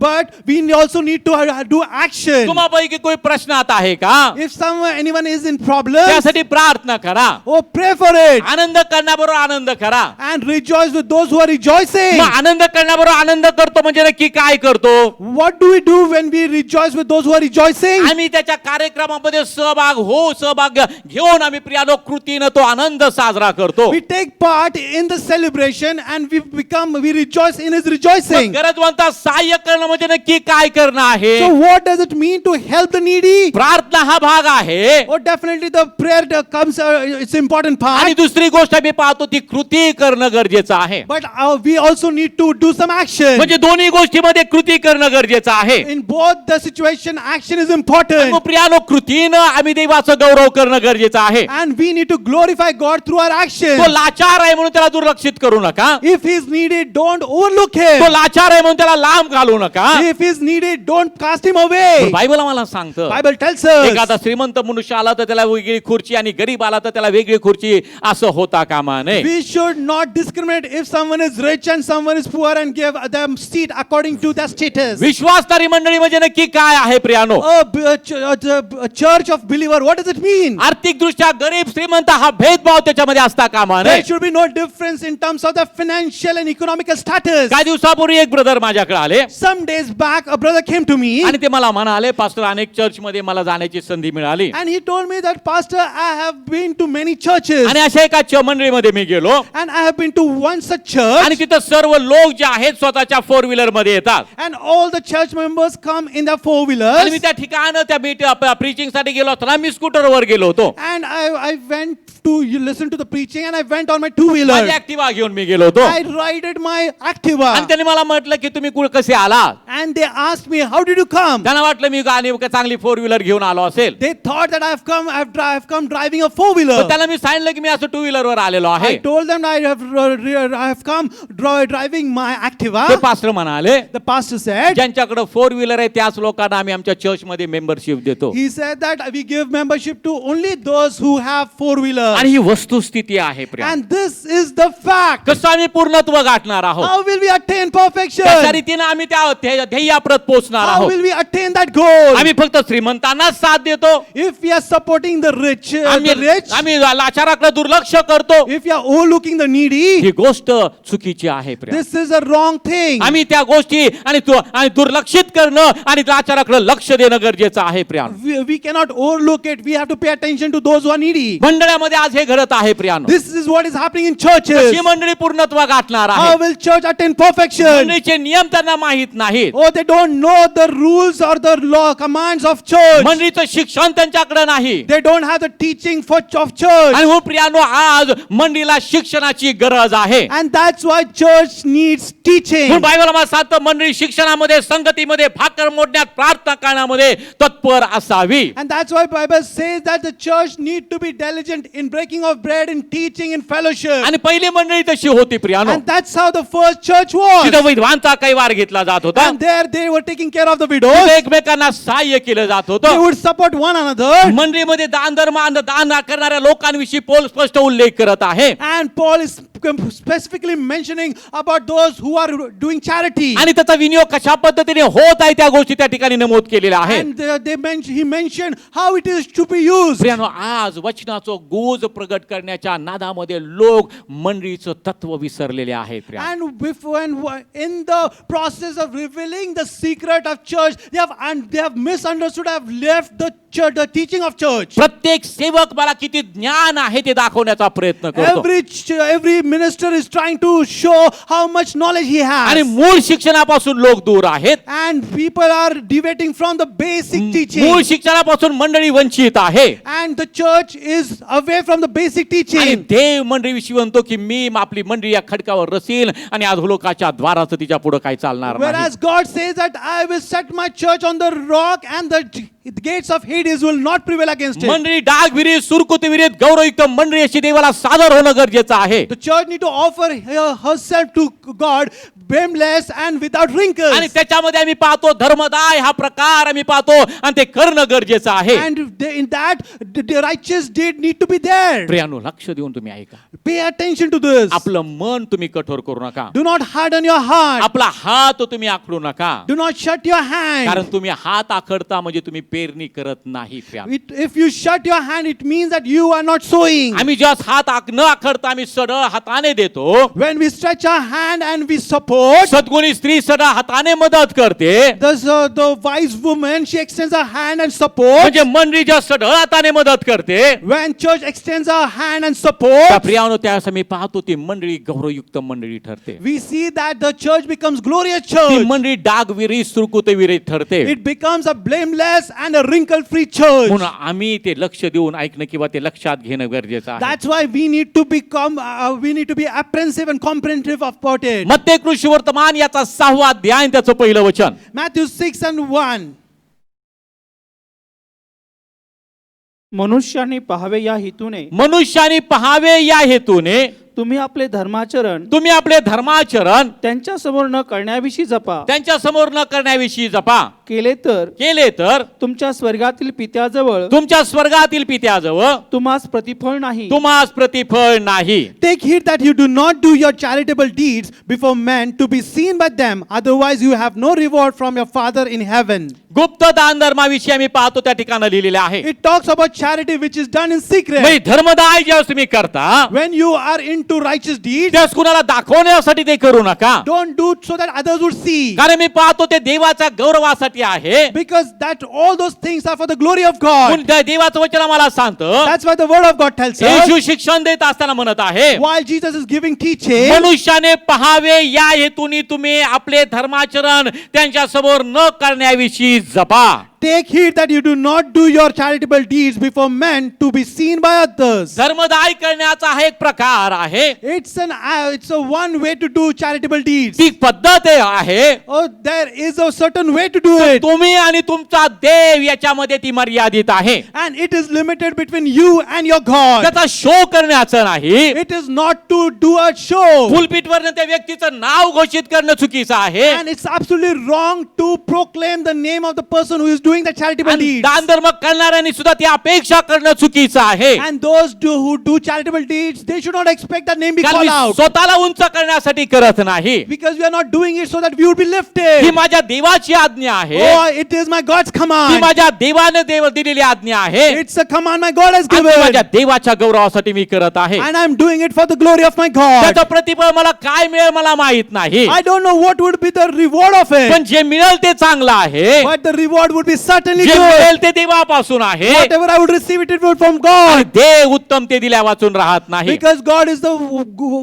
But we also need to do action. तुम्हापैकी कोई प्रश्न आता आहे का. If anyone is in problem, त्यासाठी प्रार्थना करा. oh pray for it आनंद करण्याबरोबर आनंद करा. and rejoice with those who are rejoicing. मग आनंद करण्याबरोबर आनंद करतो म्हणजे नक्की काय करतो. What do we do when we rejoice with those who are rejoicing? आम्ही त्याच्या कार्यक्रमामध्ये सहभाग घेऊन आम्ही प्रियानो कृतीनं तो आनंद साजरा करतो. We take part in the celebration and we rejoice in his rejoicing. गरजवंता सहाय्य करणं म्हणजे नक्की काय करणं आहे. So what does it mean to help the needy? प्रार्थना हा भाग आहे. Oh, definitely the prayer comes, it's important part. आणि दुसरी गोष्ट आम्ही पाहतो ती कृती करणं गरजेचं आहे. But we also need to do some action. म्हणजे दोन्ही गोष्टीमध्ये कृती करणं गरजेचं आहे. In both the situation, action is मग important. प्रियानो कृतीनं आम्ही देवाचं गौरव करणं गरजेचं आहे. And we need to glorify God through our action. तो लाचार आहे म्हणून त्याला दुर्लक्षित करू नका. If he is needed, don't overlook him. तो लाचार आहे म्हणून त्याला लांब घालू नका. If he is needed, don't cast him away. Bible आम्हाला सांगतं Bible tells us. एखादा श्रीमंत मनुष्य आला तर त्याला वेगळी खुर्ची आणि गरीब आला तर त्याला वेगळी खुर्ची असं होता कामा नये. We should not discriminate if someone is rich and someone is poor and give them seat according to their status. विश्वासणारी मंडळी म्हणजे नक्की काय आहे प्रियानो. A church of believer, what does it mean? आर्थिक दृष्ट्या गरीब श्रीमंत हा भेदभाव त्याच्यामध्ये असता कामा There नये. should be no difference in terms of the financial and economical status. काही दिवसापूर्वी एक ब्रदर माझ्याकडे आले Some days back, a brother came to me आणि ते मला म्हणाले पास्टर अनेक चर्च मध्ये मला जाण्याची संधी मिळाली and he told me that, Pastor, I have been to many churches आणि अशा एका मंडळीमध्ये मी गेलो and I have been to one such आणि church तिथं सर्व लोक जे आहेत स्वतःच्या 4 व्हीलर मध्ये येतात. and all the church members come in their आणि मी four-wheelers त्या ठिकाणी त्या प्रीचिंग साठी गेलो असताना मी स्कूटरवर गेलो होतो. and I went to listen to the preaching and I went on my two-wheeler. माझी ऍक्टिवा घेऊन मी गेलो होतो. I rided my Activa आणि त्यांनी मला म्हटलं की तुम्ही कसे आला. and they asked me, how did you come? त्यांना वाटलं मी गाणी चांगली 4 व्हीलर घेऊन आलो असेल. They thought that I've come driving a four-wheeler. पण त्याला मी सांगितलं की मी असं 2 व्हीलर वर आलेलो I आहे. told them I have come driving my ते Activa. पास्टर म्हणाले The pastor said, ज्यांच्याकडे 4 व्हीलर आहे त्याच लोकांना आम्ही आमच्या चर्च मध्ये मेंबरशिप देतो. he said that we give membership to only those who have four-wheelers. आणि ही वस्तुस्थिती आहे Priya. And this is the fact. कसं आम्ही पूर्णत्व गाठणार आहोत. How will we attain perfection? त्याच्या रीतीने आम्ही त्या ध्येयाप्रत पोहोचणार How आहोत. will we attain that goal? आम्ही फक्त श्रीमंतांनाच साथ देतो. If we are supporting the rich, आम्ही लाचाराकडे दुर्लक्ष करतो. if we are overlooking the needy, ही गोष्ट चुकीची आहे Priya. this is a wrong thing. आम्ही त्या गोष्टी आणि दुर्लक्षित करणं आणि लाचाराकडे लक्ष देणं गरजेचं आहे Priya. We cannot overlook it. We have to pay attention to those who are needy. मंडळामध्ये आज हे घडत आहे प्रियानो. This is what is happening in churches. कशी मंडळी पूर्णत्व गाठणार How आहे. will church attain perfection? मंडळीचे नियम त्यांना माहित नाहीत. Oh, they don't know the rules or the law commands of church. मंडळीचं शिक्षण त्यांच्याकडे नाही. They don't have the teaching of church. आणि हो प्रियानो आज मंडळीला शिक्षणाची गरज आहे. And that's why church needs teaching. म्हणून बायबल आम्हाला सांगतं मंडळी शिक्षणामध्ये संगतीमध्ये भाकर मोडण्यात प्रार्थना करण्यामध्ये तत्पर असावी. And that's why Bible says that the church need to be diligent in breaking of bread, in teaching, in fellowship. आणि पहिली मंडळी तशी होती प्रियानो. And that's how the first church was. तिथं विधवांचा कैवार घेतला जात होता. And there they were taking care of the widows. तिथं एकमेकांना सहाय्य केलं जात They होतं. would support one another. मंडळीमध्ये दान धर्म दान करणाऱ्या लोकांविषयी पौल स्पष्ट उल्लेख करत आहे. And Paul is specifically mentioning about those who are doing charity. आणि त्याचा विनियोग कशा पद्धतीने होत आहे त्या गोष्टी त्या ठिकाणी नमूद केलेल्या आहेत. And he mentioned how it is to be used. प्रियानो, आज वचनाचं गोज प्रगट करण्याच्या नादामध्ये लोक मंडळीचं तत्व विसरलेले आहेत. प्रियानो, And in the process of revealing the secret of church, they have misunderstood, have left the church, the teaching of church. प्रत्येक सेवक मला किती ज्ञान आहे ते दाखवण्याचा प्रयत्न करतो. Every minister is trying to show how much knowledge he आणि has. मूळ शिक्षणापासून लोक दूर आहेत. And people are deviating from the basic मूळ teaching. शिक्षणापासून मंडळी वंचित आहे. And the church is away from the basic आणि teaching. देव मंडळीविषयी म्हणतो की मी आपली मंडळी या खडकावर रसील आणि अधोलोकाच्या द्वाराचं तिच्या पुढे काही चालणार नाही. Whereas God says that I will set my church on the rock and the gates of Hades will not prevail against it. मंडळी डाग विरीत सुरकुती विरीत गौरवयुक्त मंडळी अशी देवाला सादर होणं गरजेचं आहे. The church need to offer herself to God blameless and without आणि wrinkles. त्याच्यामध्ये आम्ही पाहतो धर्मदाय हा प्रकार आम्ही पाहतो आणि ते करणं गरजेचं आहे. And in that the righteous deed need to be there. प्रियानो, लक्ष देऊन तुम्ही ऐका. Pay attention to this. आपलं मन तुम्ही कठोर करू नका. Do not harden your heart. आपला हात तुम्ही आखडू नका. Do not shut your hand. कारण तुम्ही हात आखडता म्हणजे तुम्ही पेरणी करत नाही. प्रियानो, If you shut your hand, it means that you are not sowing. आम्ही जेव्हा हात न आखडता आम्ही सरळ हाताने देतो. When we stretch our hand and we support, सद्गुणी स्त्री सरळ हाताने मदत करते. the wise woman, she extends her hand and supports. म्हणजे मंडळी जेव्हा सरळ हाताने मदत करते. When church extends her hand and त्या supports, प्रियानो, त्यावेळेस आम्ही पाहतो ती मंडळी गौरवयुक्त मंडळी ठरते. we see that the church becomes glorious ती church. मंडळी डाग विरीत सुरकुते विरीत ठरते. It becomes a blameless and a wrinkle-free church. म्हणून आम्ही ते लक्ष देऊन ऐकणं किंवा ते लक्षात घेणं गरजेचं आहे. That's why we need to be apprehensive and comprehensive about it. मत्ते कृषी वर्तमान याचा 6वा अध्याय आणि त्याचं पहिलं वचन. Matthew 6:1. मनुष्याने पाहावे या हेतूने मनुष्याने पहावे या हेतूने तुम्ही आपले धर्माचरण तुम्ही आपले धर्माचरण त्यांच्या समोर न करण्याविषयी जपा. त्यांच्या समोर न करण्याविषयी जपा. केले तर तुमच्या स्वर्गातील पित्याजवळ तुमच्या स्वर्गातील पित्याजवळ तुम्हास प्रतिफळ नाही. तुम्हास प्रतिफळ नाही. Take heed that you do not do your charitable deeds before men to be seen by them, otherwise you have no reward from your Father in heaven. गुप्त दान धर्माविषयी आम्ही पाहतो त्या ठिकाणी लिहिलेले आहे. It talks about charity which is done in secret. म्हणजे धर्मदाय ज्यावेळेस तुम्ही करता When you are into righteous deeds, त्यास कुणाला दाखवण्यासाठी ते करू नका. don't do it so that others would see. कारण मी पाहतो ते देवाच्या गौरवासाठी आहे. Because that all those things are for the glory of God. म्हणून त्या देवाचं वचन आम्हाला सांगतं. That's why the word of God tells us. येशू शिक्षण देत असताना म्हणत आहे, While Jesus is giving teaching, मनुष्याने पहावे या हेतूने तुम्ही आपले धर्माचरण त्यांच्या समोर न करण्याविषयी जपा. take heed that you do not do your charitable deeds before men to be seen by others. धर्मदाय करण्याचा हा एक प्रकार आहे. It's a one way to do charitable deeds. ती पद्धत आहे. Oh, there is a certain way to do it. तुम्ही आणि तुमचा देव याच्यामध्ये ती मर्यादित आहे. And it is limited between you and your God. त्याचा शो करण्याचं नाही. It is not to do a show. फुलपीठवर त्या व्यक्तीचं नाव घोषित करणं चुकीचं आहे. And it's absolutely wrong to proclaim the name of the person who is doing the charitable आणि deeds. दान धर्म करणाऱ्यांनी सुद्धा ती अपेक्षा करणं चुकीचं आहे. And those who do charitable deeds, they should not expect that name be कारण called मी out. स्वतःला उंच करण्यासाठी करत नाही. Because we are not doing it so that we would be he lifted. माझ्या देवाची आज्ञा आहे. Oh, it is my God's ती command. माझ्या देवाने दिलेली आज्ञा आहे. It's a command my God has आणि ती माझ्या given. देवाच्या गौरवासाठी मी करत आहे. And I'm doing it for the glory of my God. त्याचं प्रतिफळ मला काय मिळेल मला माहित नाही. I don't know what would be the reward of पण it. जे मिळेल ते चांगलं आहे. But the reward would be certainly जे good. मिळेल ते देवापासून आहे. Whatever I would receive it would from आणि God. देव उत्तम ते दिल्या वाचून राहत नाही. Because God is the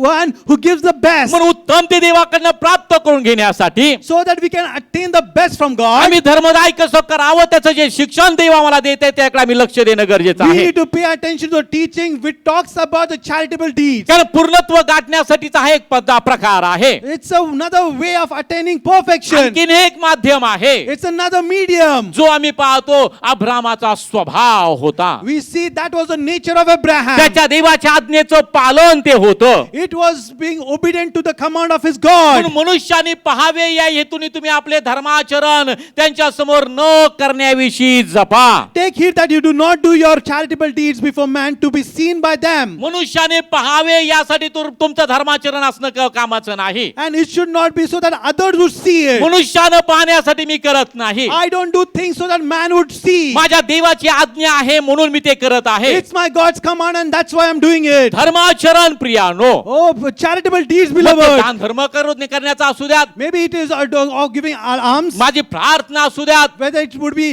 one who gives the best. म्हणून उत्तम ते देवाकडनं प्राप्त करून घेण्यासाठी So that we can attain the best from God. आम्ही धर्मदाय कसं करावं त्याचं जे शिक्षण देव आम्हाला देते त्याकडे आम्ही लक्ष देणं गरजेचं We आहे. need to pay attention to the teaching which talks about the charitable deeds. कारण पूर्णत्व गाठण्यासाठीचा हा एक प्रकार आहे. It's another way of attaining perfection. आणखीन एक माध्यम आहे It's another medium. जो आम्ही पाहतो अब्रामाचा स्वभाव होता. We see that was the nature of Abraham. त्याच्या देवाच्या आज्ञेचं पालन ते होतं. It was being obedient to the command of his God. म्हणून मनुष्याने पहावे या हेतूने तुम्ही आपले धर्माचरण त्यांच्या समोर न करण्याविषयी जपा. Take heed that you do not do your charitable deeds before man to be seen by them. मनुष्याने पहावे यासाठी तुमचं धर्माचरण असणं कामाचं नाही. And it should not be so that others would see it. मनुष्यानं पाहण्यासाठी मी करत नाही. I don't do things so that man would see. माझ्या देवाची आज्ञा आहे म्हणून मी ते करत आहे. It's my God's command and that's why I'm doing it. धर्माचरण प्रियानो, Oh, charitable deeds, मग ते beloved. दान धर्म करण्याचा असू द्यात, Maybe it is or giving alms, माझी प्रार्थना असू द्यात, whether it would be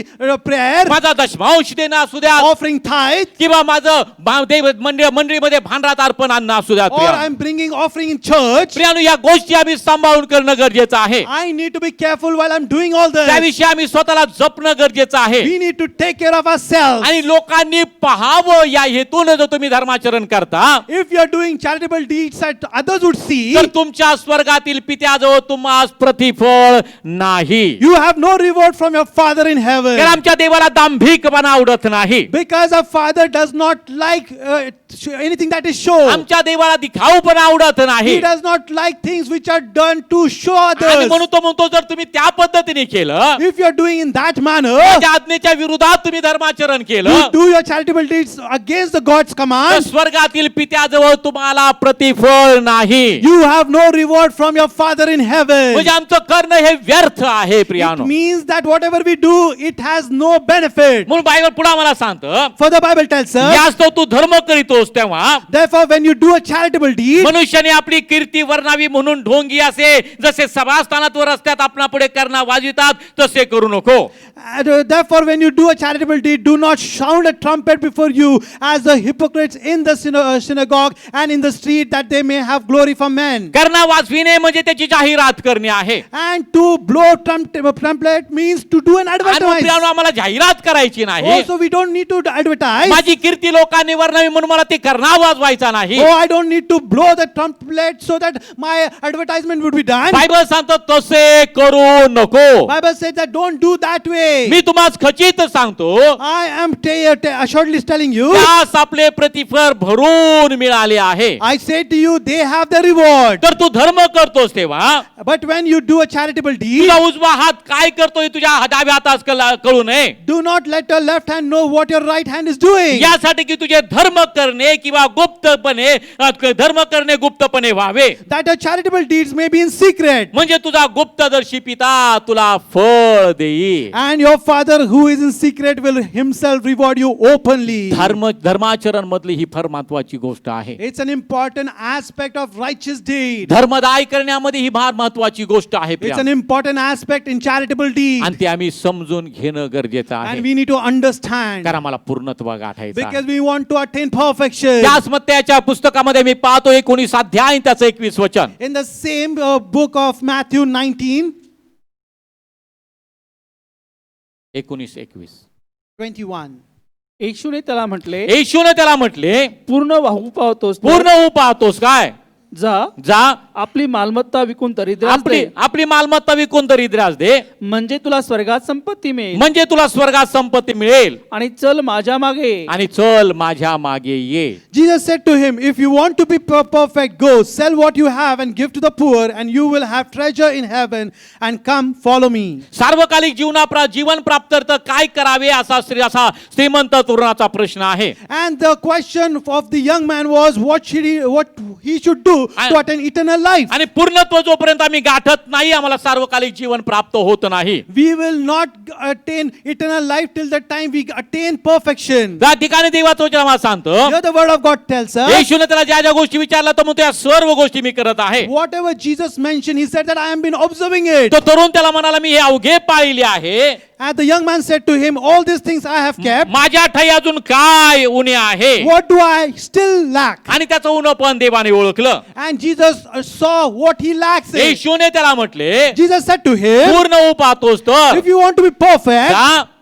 prayer, माझा दशमांश देणं असू द्यात, offering tithe, किंवा माझं देव मंडळीमध्ये भांडारात अर्पण आणणं असू द्यात. or I'm bringing offering in church. प्रियानो, या गोष्टी आम्ही सांभाळून करणं गरजेचं आहे. I need to be careful while I'm doing all this. त्याविषयी आम्ही स्वतःला जपणं गरजेचं आहे. We need to take care of ourselves. आणि लोकांनी पाहावं या हेतून जर तुम्ही धर्माचरण करता, If you are doing charitable deeds that others would see, तर तुमच्या स्वर्गातील पित्याजवळ तुम्हाला प्रतिफळ नाही. you have no reward from your Father in heaven. कारण आमच्या देवाला दांभिकपणा आवडत नाही. Because our Father does not like anything that is shown. आमच्या देवाला दिखाऊपणा आवडत नाही. He does not like things which are done to show आणि others. म्हणून तो म्हणतो, जर तुम्ही त्या पद्धतीने केलं, If you are doing in that manner, माझ्या आज्ञेच्या विरोधात तुम्ही धर्माचरण you केलं, do your charitable deeds against the God's तर command, स्वर्गातील पित्याजवळ तुम्हाला प्रतिफळ नाही. you have no reward from your Father in heaven. म्हणजे आमचं करणं हे व्यर्थ आहे It प्रियानो. means that whatever we do, it has no benefit. म्हणून बायबल पुढे आम्हाला सांगतं, For the Bible tells us, यास्तव तू धर्म करीतोस तेव्हा therefore when you do a charitable deed, मनुष्याने आपली कीर्ती वर्णावी म्हणून ढोंगी असे जसे सभास्थानात व रस्त्यात आपणा पुढे करणा वाजवितात तसे करू नको. therefore when you do a charitable deed, do not sound a trumpet before you as the hypocrites in the synagogue and in the street, that they may have glory from men. करणा वाजविणे म्हणजे त्याची जाहिरात करणे आहे. And to blow trumpet means to do an आणि advertisement. प्रियानो, आम्हाला जाहिरात करायची नाही. Also we don't need to advertise. माझी कीर्ती लोकांनी वर्णावी म्हणून मला ते करणा वाजवायचा नाही. Oh, I don't need to blow the trumpet so that my advertisement would be done. Bible सांगतो तसे करू नको. Bible says that don't do that way. मी तुम्हाला खचित सांगतो, I am assuredly telling you, त्यास आपले प्रतिफळ भरून मिळाले आहे. I say to you, they have the reward. तर तू धर्म करतोस तेव्हा But when you do a charitable deed, तुझा उजवा हात काय करतोय तुझ्या डाव्या हातास कळू नये. do not let your left hand know what your right hand is doing. यासाठी की तुझे धर्म करणे किंवा धर्म करणे गुप्तपणे व्हावे. That your charitable deeds may be in secret. म्हणजे तुझा गुप्तदर्शी पिता तुला फळ देईल. And your Father who is in secret will himself reward you openly. धर्माचरण मधली ही फार महत्वाची गोष्ट आहे. It's an important aspect of righteous deed. धर्मदाय करण्यामध्ये ही फार महत्वाची गोष्ट आहे It's an important aspect in charitable deed. आणि ते आम्ही समजून घेणं गरजेचं आहे. And we need to understand. कारण आम्हाला पूर्णत्व गाठायचं आहे. Because we want to attain perfection. त्याच मत्त्याच्या पुस्तकामध्ये मी पाहतो 19 अध्याय त्याचं 21 वचन. In the same book of Matthew 19, 19:21. येशूने त्याला म्हटले, येशूने त्याला म्हटले, पूर्ण वाहू पाहतोस तर पूर्ण होऊ पाहतोस काय? जा आपली मालमत्ता विकून दरिद्रास आपली दे, आपली मालमत्ता विकून दरिद्रास दे, म्हणजे तुला स्वर्गात संपत्ती मिळेल. म्हणजे तुला स्वर्गात संपत्ती मिळेल. आणि चल माझ्या मागे. आणि चल माझ्या मागे ये. Jesus said to him, if you want to be perfect, go, sell what you have and give to the poor, and you will have treasure in heaven, and come follow me. सार्वकालिक जीवन प्राप्त तर काय करावे असा श्रीमंत तरुणाचा प्रश्न आहे. And the question of the young man was, what he should do to attain eternal life. आणि पूर्णत्व जोपर्यंत आम्ही गाठत नाही आम्हाला सार्वकालिक जीवन प्राप्त होत नाही. We will not attain eternal life till the time we attain perfection. त्या ठिकाणी देवाचं वचन आम्हाला सांगतं, Here the word of God tells us, येशूने त्याला ज्या ज्या गोष्टी विचारल्या तर मग त्या सर्व गोष्टी मी करत आहे. whatever Jesus mentioned, he said that I have been observing it. तो तरुण त्याला म्हणाला, मी हे अवघे पाहिले आहे. And the young man said to him, all these things I have kept. माझ्या ठाई अजून काय उणे आहे? What do I still lack? आणि त्याचं उणं पण देवाने ओळखलं. And Jesus saw what he lacks in. येशूने त्याला म्हटले, Jesus said to him, पूर्ण होऊ पाहतोस तर if you want to be perfect,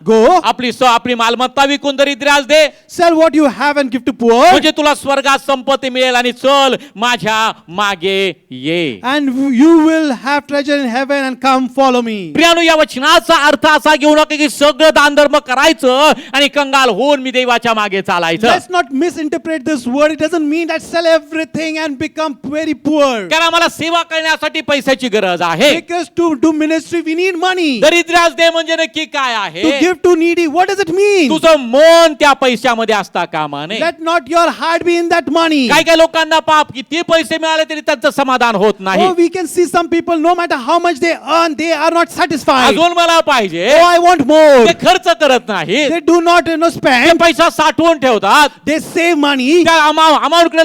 Go, आपली मालमत्ता विकून दरिद्रास दे, sell what you have and give to poor, म्हणजे तुला स्वर्गात संपत्ती मिळेल, आणि चल माझ्या मागे ये. and you will have treasure in heaven and come follow me. प्रियानो, या वचनाचा अर्थ असा घेऊ नका की सगळं दानधर्म करायचं आणि कंगाल होऊन मी देवाच्या मागे चालायचं. Let's not misinterpret this word. It doesn't mean that sell everything and become very poor. कारण आम्हाला सेवा करण्यासाठी पैशाची गरज आहे. Because to do ministry we need money. दरिद्रास दे म्हणजे नक्की काय To आहे? give to needy, what does it mean? तुझं मन त्या पैशामध्ये असता कामा नये. Let not your heart be in that money. काही काही लोकांना पाप किती पैसे मिळाले तरी त्यांचं समाधान होत नाही. Oh, we can see some people, no matter how much they earn, they are not satisfied. अजून मला पाहिजे, Oh, I want more. ते खर्च करत नाही, They do not ते spend. पैसा साठवून ठेवतात. They save money. त्या अमाऊंटकडे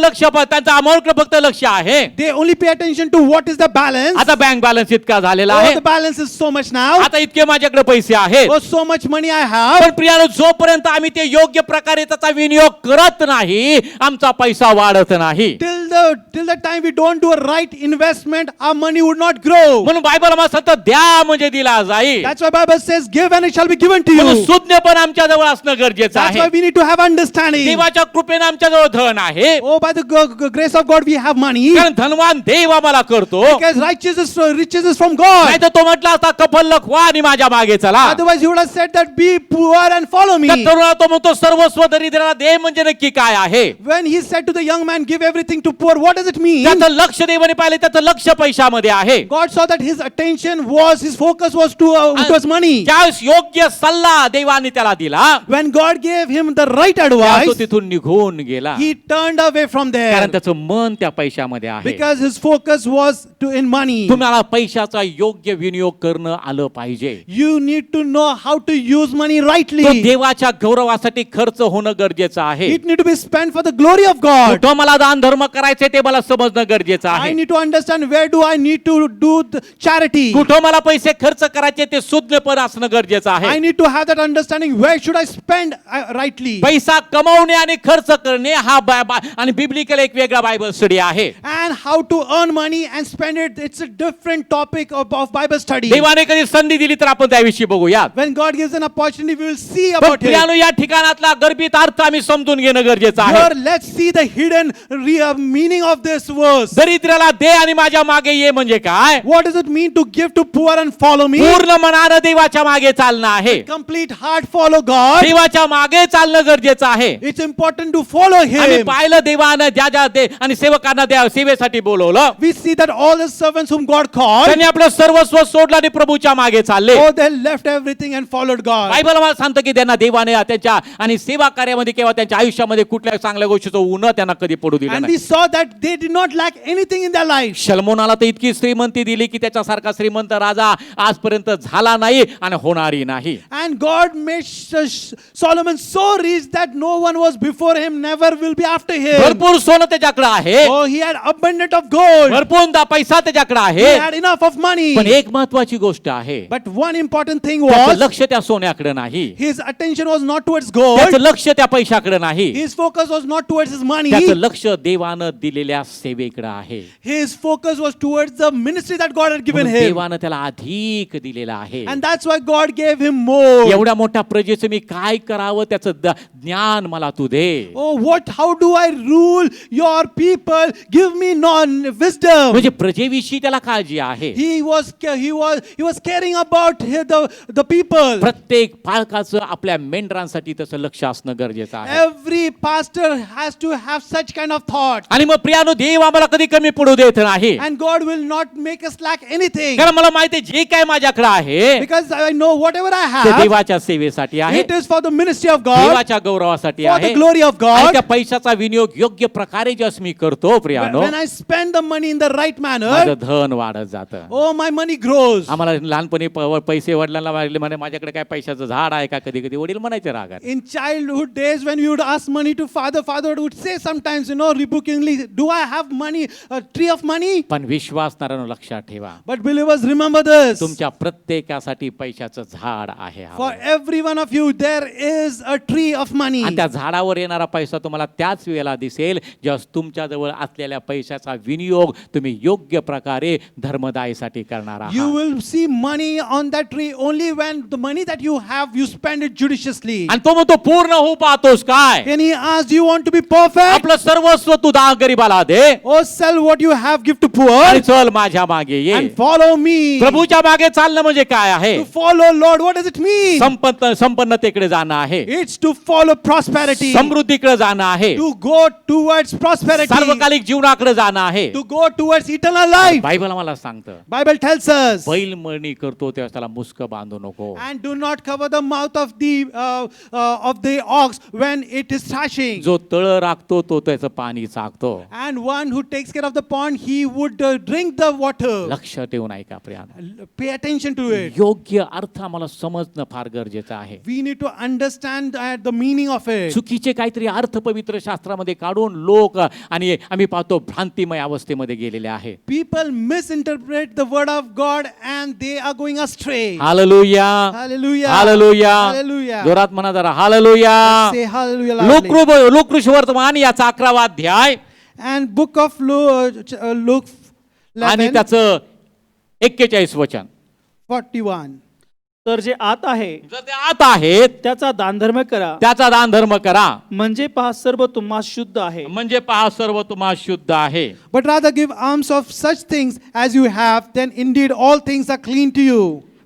त्यांचं अमाऊंटकडे फक्त लक्ष आहे. They only pay attention to what is the balance. आता बँक बॅलन्स इतका झालेला Oh, आहे, the balance is so much now. आता इतके माझ्याकडे पैसे आहेत. Oh, so much money I have. पण प्रियानो, जोपर्यंत आम्ही ते योग्य प्रकारे त्याचा विनियोग करत नाही, आमचा पैसा वाढत नाही. Till the time we don't do a right investment, our money would not grow. म्हणून बायबल आम्हाला सांगतं, द्या म्हणजे दिला जाईल. That's why Bible says, give and it shall be given to म्हणून you. सुज्ञपण आमच्या जवळ असणं गरजेचं That's why आहे. we need to have understanding. देवाच्या कृपेने आमच्या जवळ धन आहे, Oh, by the grace of God, we have money. कारण धनवान देव आम्हाला करतो. Because riches is from God. नाही तर तो म्हटला असता, कफल्लक व्हा आणि माझ्या मागे चला. Otherwise, he would have said that be poor and follow me. त्या तरुणाला तो म्हणतो, सर्वस्व दरिद्राला दे म्हणजे नक्की काय आहे? When he said to the young man, give everything to poor, what does it mean? त्याचं लक्ष देवाने पाहिले, त्याचं लक्ष पैशामध्ये आहे. God saw that his attention was, his focus was towards money. ज्यावेळेस योग्य सल्ला देवाने त्याला दिला, When God gave him the right त्यावेळेस तो advice, तिथून निघून गेला, he turned away from कारण there. त्याचं मन त्या पैशामध्ये आहे. Because his focus was in money. तुम्हाला पैशाचा योग्य विनियोग करणं आलं पाहिजे. You need to know how to use money rightly. तो देवाच्या गौरवासाठी खर्च होणं गरजेचं आहे. It need to be spent for the glory of God. कुठं मला दान धर्म करायचे ते मला समजणं गरजेचं I आहे. need to understand where do I need to do the charity. कुठं मला पैसे खर्च करायचे ते सुज्ञपण असणं गरजेचं I आहे. need to have that understanding. Where should I spend rightly? पैसा कमवणे आणि खर्च करणे हा आणि बिब्लिकल एक वेगळा बायबल स्टडी आहे. And how to earn money and spend it. It's a different topic of Bible study. देवाने कधी संधी दिली तर आपण त्याविषयी बघूया. When God gives an opportunity, we will see पण about it. प्रियानो, या ठिकाणातला गर्भित अर्थ आम्ही समजून घेणं गरजेचं आहे. Here, let's see the hidden meaning of this verse. दरिद्राला दे आणि माझ्या मागे ये म्हणजे काय? What does it mean to give to poor and follow me? पूर्ण मनानं देवाच्या मागे चालणं आहे. Complete heart follow God. देवाच्या मागे चालणं गरजेचं आहे. It's important to follow आम्ही Him. पाहिलं देवानं ज्या आणि सेवकांना त्या सेवेसाठी बोलवलं, We see that all the servants whom God called, त्यांनी आपलं सर्वस्व सोडलं आणि प्रभूच्या मागे चालले. oh, they left everything and followed God. Bible मला सांगतं की त्यांना देवाने त्यांच्या आणि सेवा कार्यामध्ये किंवा त्यांच्या आयुष्यामध्ये कुठल्या चांगल्या गोष्टीचं उन्ह त्यांना कधी पडू दिलं And नाही. we saw that they did not lack anything in their life. शल्मोनाला तर इतकी श्रीमंती दिली की त्याच्यासारखा श्रीमंत राजा आजपर्यंत झाला नाही आणि होणारही नाही. And God made Solomon so rich that no one was before him, never will be after him. भरपूर सोनं त्याच्याकडे आहे, Oh, he had abundant of gold. भरपूर पैसा त्याच्याकडे He आहे. had enough of money. पण एक महत्वाची गोष्ट आहे, But one important thing त्याचं was, लक्ष त्या सोन्याकडे नाही, his attention was not towards gold. त्याचं लक्ष त्या पैशाकडे नाही, His focus was not towards his money. त्याचं लक्ष देवानं दिलेल्या सेवेकडे आहे. His focus was towards the ministry that God had given म्हणून him. देवानं त्याला अधिक दिलेला आहे. And that's why God gave him more. एवढ्या मोठ्या प्रजेचं मी काय करावं त्याचं ज्ञान मला तू दे. Oh, how do I rule your people? Give me wisdom. म्हणजे प्रजेविषयी त्याला काळजी आहे. He was caring about the people. प्रत्येक पालकाचं आपल्या मेंढरांसाठी तसं लक्ष असणं गरजेचं आहे. Every pastor has to have such kind of thought. आणि मग प्रियानो, देव आम्हाला कधी कमी पडू देत नाही, And God will not make us lack anything. कारण मला माहिती आहे जे काय माझ्याकडे आहे Because I know whatever I ते have, देवाच्या सेवेसाठी आहे, it is for the ministry of God, देवाच्या गौरवासाठी for आहे. the glory of आणि God. त्या पैशाचा विनियोग योग्य प्रकारे जस मी करतो प्रियानो, When I spend the money in the right manner, माझं धन वाढत जातं. oh, my money grows. आम्हाला लहानपणी पैसे वडिलांना मागले म्हणे माझ्याकडे काय पैशाचं झाड आहे का, कधी कधी वडील म्हणायचे रागात. In childhood days, when we would ask money to father would say sometimes, rebukingly, do I have money, a tree of money? पण विश्वासणाऱ्यांनो लक्षात ठेवा, But believers, remember this. तुमच्या प्रत्येकासाठी पैशाचं झाड आहे. For every one of you, there is a tree of money. आणि त्या झाडावर येणारा पैसा तुम्हाला त्याच वेळेला दिसेल जेव्हा तुमच्या जवळ असलेल्या पैशाच्या पैशाचा विनियोग तुम्ही योग्य प्रकारे धर्मदायीसाठी करणार You आहात. will see money on that tree only when the money that you have, you spend it judiciously. आणि तो म्हणतो पूर्ण होऊ पाहतोस काय? And he asks, do you want to be perfect? आपलं सर्वस्व तू गरीबाला दे Or sell what you have, give to आणि poor, चल माझ्या मागे ये. and follow me. प्रभूच्या मागे चालणं म्हणजे काय आहे? To follow Lord, what does it mean? संपन्नतेकडे जाणं आहे, It's to follow prosperity. समृद्धीकडे जाणं आहे, To go towards prosperity. सार्वकालिक जीवनाकडे जाणं आहे. To go towards eternal life. Bible आम्हाला सांगतं Bible tells us. बैल मळणी करतो तेव्हा त्याला मुसक बांधू नको. And do not cover the mouth of the ox when it is thrashing. जो तळ राखतो तो त्याचं पाणी चाकतो. And one who takes care of the pond, he would drink the water. लक्ष ठेवून ऐका प्रियानो. Pay attention to it. योग्य अर्थ आम्हाला समजणं फार गरजेचं आहे. We need to understand the meaning of it. चुकीचे काहीतरी अर्थ पवित्र शास्त्रामध्ये काढून लोक आणि आम्ही पाहतो भ्रांतिमय अवस्थेमध्ये गेलेले आहे. People misinterpret the word of God and they are going astray. Hallelujah, Hallelujah. Hallelujah, Hallelujah. जोरात म्हणा जरा हालेलुया. Say hallelujah loudly. लोककृष्ण वर्तमान याचा 11वा अध्याय And book of Luke आणि 11, त्याचं 41 वचन. 41. तर जे आत आहे जर ते आत आहेत त्याचा दानधर्म करा, त्याचा दान धर्म करा, म्हणजे पहा सर्व तुम्हा शुद्ध आहे. म्हणजे पहा सर्व तुम्हा शुद्ध आहे. But rather give alms of such things as you have, then indeed all things are clean to you.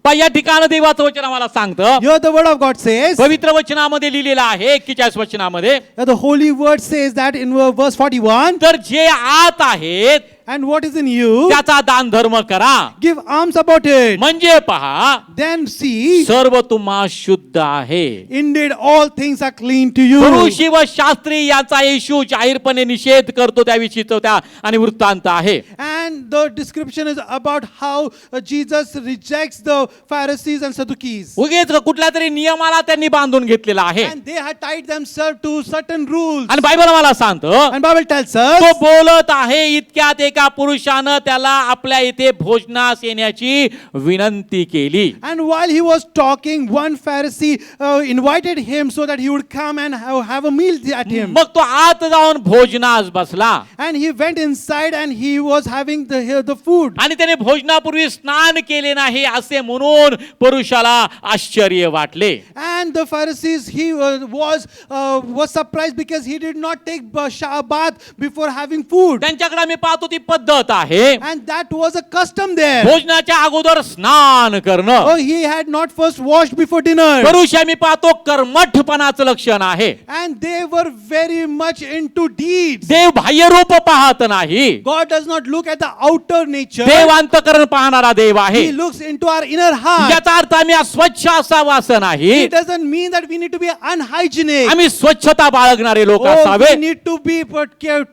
पहा या ठिकाणी देवाचं वचन आम्हाला सांगतं, Here the word of God says, पवित्र वचनामध्ये लिहिलेलं आहे 41 वचनामध्ये, the holy word says that in verse 41, तर जे आत आहेत and what is in you, त्याचा दान धर्म करा, give alms about it. म्हणजे पहा Then see, सर्व तुम्हा शुद्ध आहे. indeed all things are clean to you. पुरुषी व शास्त्री याचा येशू जाहीरपणे निषेध करतो त्याविषयीचं त्या आणि वृत्तांत आहे. And the description is about how Jesus rejects the Pharisees and Sadducees. उगीच कुठल्या तरी नियमाला त्यांनी बांधून घेतलेला आहे. And they had tied themselves to certain rules. आणि बायबल मला सांगतं And Bible tells तो us, बोलत आहे इतक्यात एका पुरुषानं त्याला आपल्या इथे भोजनास येण्याची विनंती केली. and while he was talking, one Pharisee invited him so that he would come and have a meal at him. मग तो आत जाऊन भोजनास बसला And he went inside and he was having the food. आणि त्याने भोजनापूर्वी स्नान केले नाही असे म्हणून पुरुषाला आश्चर्य वाटले. And the Pharisees, he was surprised because he did not take bath before having food. त्यांच्याकडे आम्ही पाहतो ती पद्धत आहे And that was a custom there. भोजनाच्या अगोदर स्नान करणं. Oh, he had not first washed before dinner. पुरुष आम्ही पाहतो कर्मठपणाचं लक्षण आहे. And they were very much into deeds. देव बाह्य रूप पाहत नाही, God does not look at the outer nature. देव अंतःकरण पाहणारा देव आहे. He looks into our inner heart. याचा अर्थ आम्ही अस्वच्छ असावं असं नाही, It doesn't mean that we need to be unhygienic. आम्ही स्वच्छता बाळगणारे लोक Oh, असावे, we need to be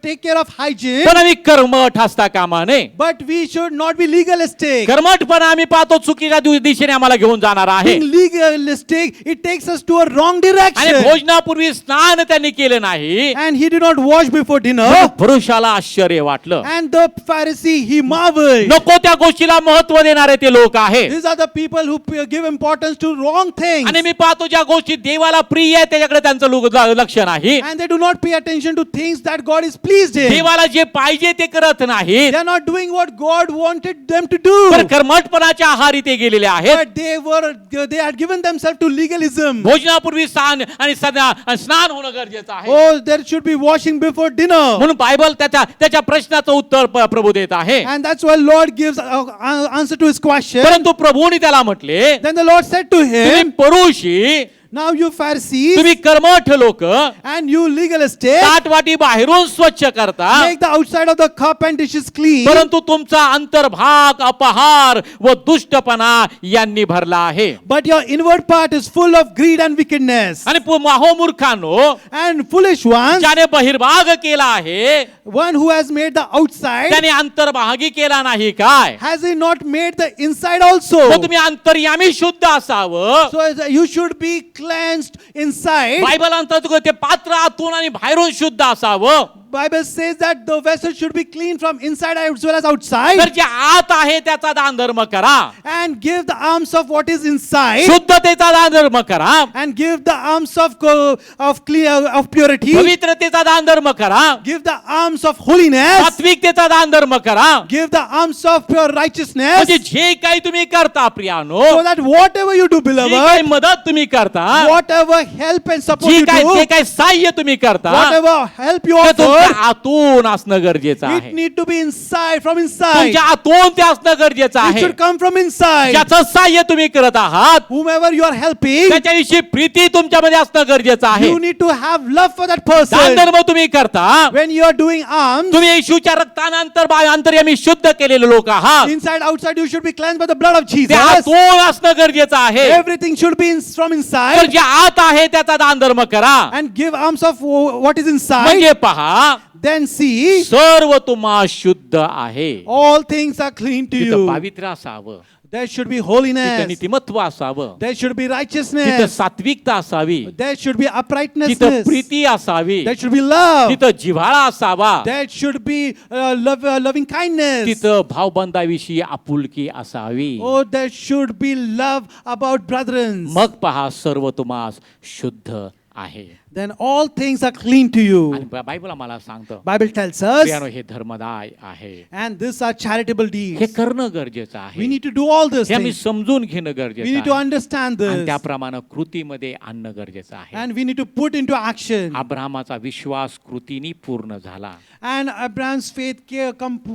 take care of hygiene. पण आम्ही कर्मठ असता कामा नये. But we should not be legalistic. कर्मठपणा आम्ही पाहतो चुकीच्या दिशेने आम्हाला घेऊन जाणार आहे. Being legalistic, it takes us to a wrong आणि direction. भोजनापूर्वी स्नान त्यांनी केलं नाही. And he did not wash before dinner. पुरुषाला आश्चर्य वाटलं. And the Pharisee, he marveled. नको त्या गोष्टीला महत्व देणारे ते लोक आहेत. These are the people who give importance to wrong things. आणि मी पाहतो ज्या गोष्टी देवाला प्रिय आहे त्याच्याकडे त्यांचं लक्ष नाही. And they do not pay attention to things that God is pleased in. देवाला जे पाहिजे ते करत नाहीत. They are not doing what God wanted them to do. पण कर्मठपणाच्या आहारी ते गेलेले आहेत. But they had given themselves to legalism. भोजनापूर्वी स्नान आणि स्नान होणं गरजेचं आहे. Oh, there should be washing before dinner. म्हणून बायबल त्याच्या प्रश्नाचं उत्तर प्रभू देत आहे. And that's why Lord gives answer to his question. परंतु प्रभूने त्याला म्हटले, Then the Lord said to तुम्ही him, पुरुषी, now you Pharisees तुम्ही कर्मठ लोक and you legalistic, ताटवाटी बाहेरून स्वच्छ करता, make the outside of the cup and dishes clean, परंतु तुमचा अंतर्भाग अपहार व दुष्टपणा यांनी भरला आहे. but your inward part is full of greed and wickedness. आणि मूर्खांनो, And foolish ones, ज्याने बहिर्भाग केला आहे one who has made the outside, त्याने अंतर्भागी केला नाही काय? has he not made the inside also? मग तुम्ही अंतर्यामी शुद्ध असावं. So you should be cleansed inside. Bible म्हणतात ते पात्र आतून आणि बाहेरून शुद्ध असावं. Bible says that the vessel should be clean from inside as well as outside, तर जे आत आहे त्याचा दान धर्म करा, and give the alms of what is inside, शुद्धतेचा दान धर्म करा, and give the alms of purity, पवित्रतेचा दान धर्म करा, give the alms of holiness, सात्विकतेचा दान धर्म करा. give the alms of pure righteousness, म्हणजे जे काही तुम्ही करता प्रियानो, so that whatever you do, जी काही beloved, मदत तुम्ही करता, whatever help and support जे you do, काही सहाय्य तुम्ही करता, whatever help you ते तुमच्या offer, आतून असणं गरजेचं it आहे. need to be inside, from inside. तुमच्या आतून ते असणं गरजेचं It आहे. should come from inside. ज्याचं सहाय्य तुम्ही करत आहात Whomever you are helping, त्याच्याविषयी प्रीती तुमच्यामध्ये असणं गरजेचं आहे. you need to have love for that दान person. धर्म तुम्ही करता, When you are doing alms, तुम्ही येशूच्या रक्तानंतर अंतर्यामी शुद्ध केलेले लोक आहात. inside, outside, you should be cleansed by the blood of ते Jesus. आतून असणं गरजेचं आहे. Everything should be from तर inside, जे आत आहे त्याचा दान धर्म करा. and give alms of what is inside. म्हणजे पहा, Then see, सर्व तुम्हा शुद्ध आहे. all things are clean to तिथं you. पावित्र्य असावं, There should be तिथं holiness. नीतिमत्व असावं, There should be तिथं righteousness. सात्विकता असावी, There should be uprightness. तिथं प्रीती असावी, There should be love. तिथं जिव्हाळा असावा, There should be loving kindness. तिथं भावबंदाविषयी आपुलकी असावी. Oh, there should be love about brethren. मग पहा सर्व तुम्हास शुद्ध आहे. Then all things are clean to you. आणि बायबल आम्हाला सांगतं, Bible tells us, प्रियानो, हे धर्मदाय आहे. and these are charitable हे deeds. करणं गरजेचं We आहे. need to do all these हे आम्ही things. समजून घेणं We गरजेचं need to आहे understand आणि this. त्याप्रमाणे कृतीमध्ये आणणं गरजेचं आहे. And we need to put into action. अब्राहमाचा विश्वास कृतीने पूर्ण झाला. And Abraham's faith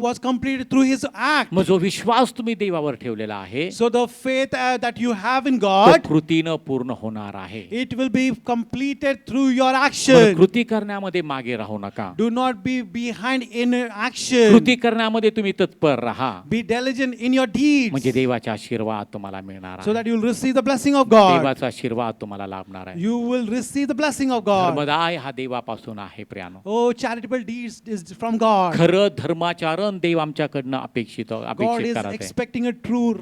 was completed through his act. मग जो विश्वास तुम्ही देवावर ठेवलेला आहे So the faith that you have in तो God, कृतीनं पूर्ण होणार आहे. it will be completed through your म्हणून action. कृती करण्यामध्ये मागे राहू नका. Do not be behind in action. कृती करण्यामध्ये तुम्ही तत्पर राहा, Be diligent in your deeds, म्हणजे देवाचा आशीर्वाद तुम्हाला मिळणार so आहे. that you will receive the blessing of God. देवाचा आशीर्वाद तुम्हाला लाभणार आहे. You will receive the blessing of God. धर्मदाय हा देवापासून आहे प्रियानो. Oh, charitable deeds is from God. खरं धर्माचरण देव आमच्याकडनं अपेक्षित God is करत आहे. expecting a true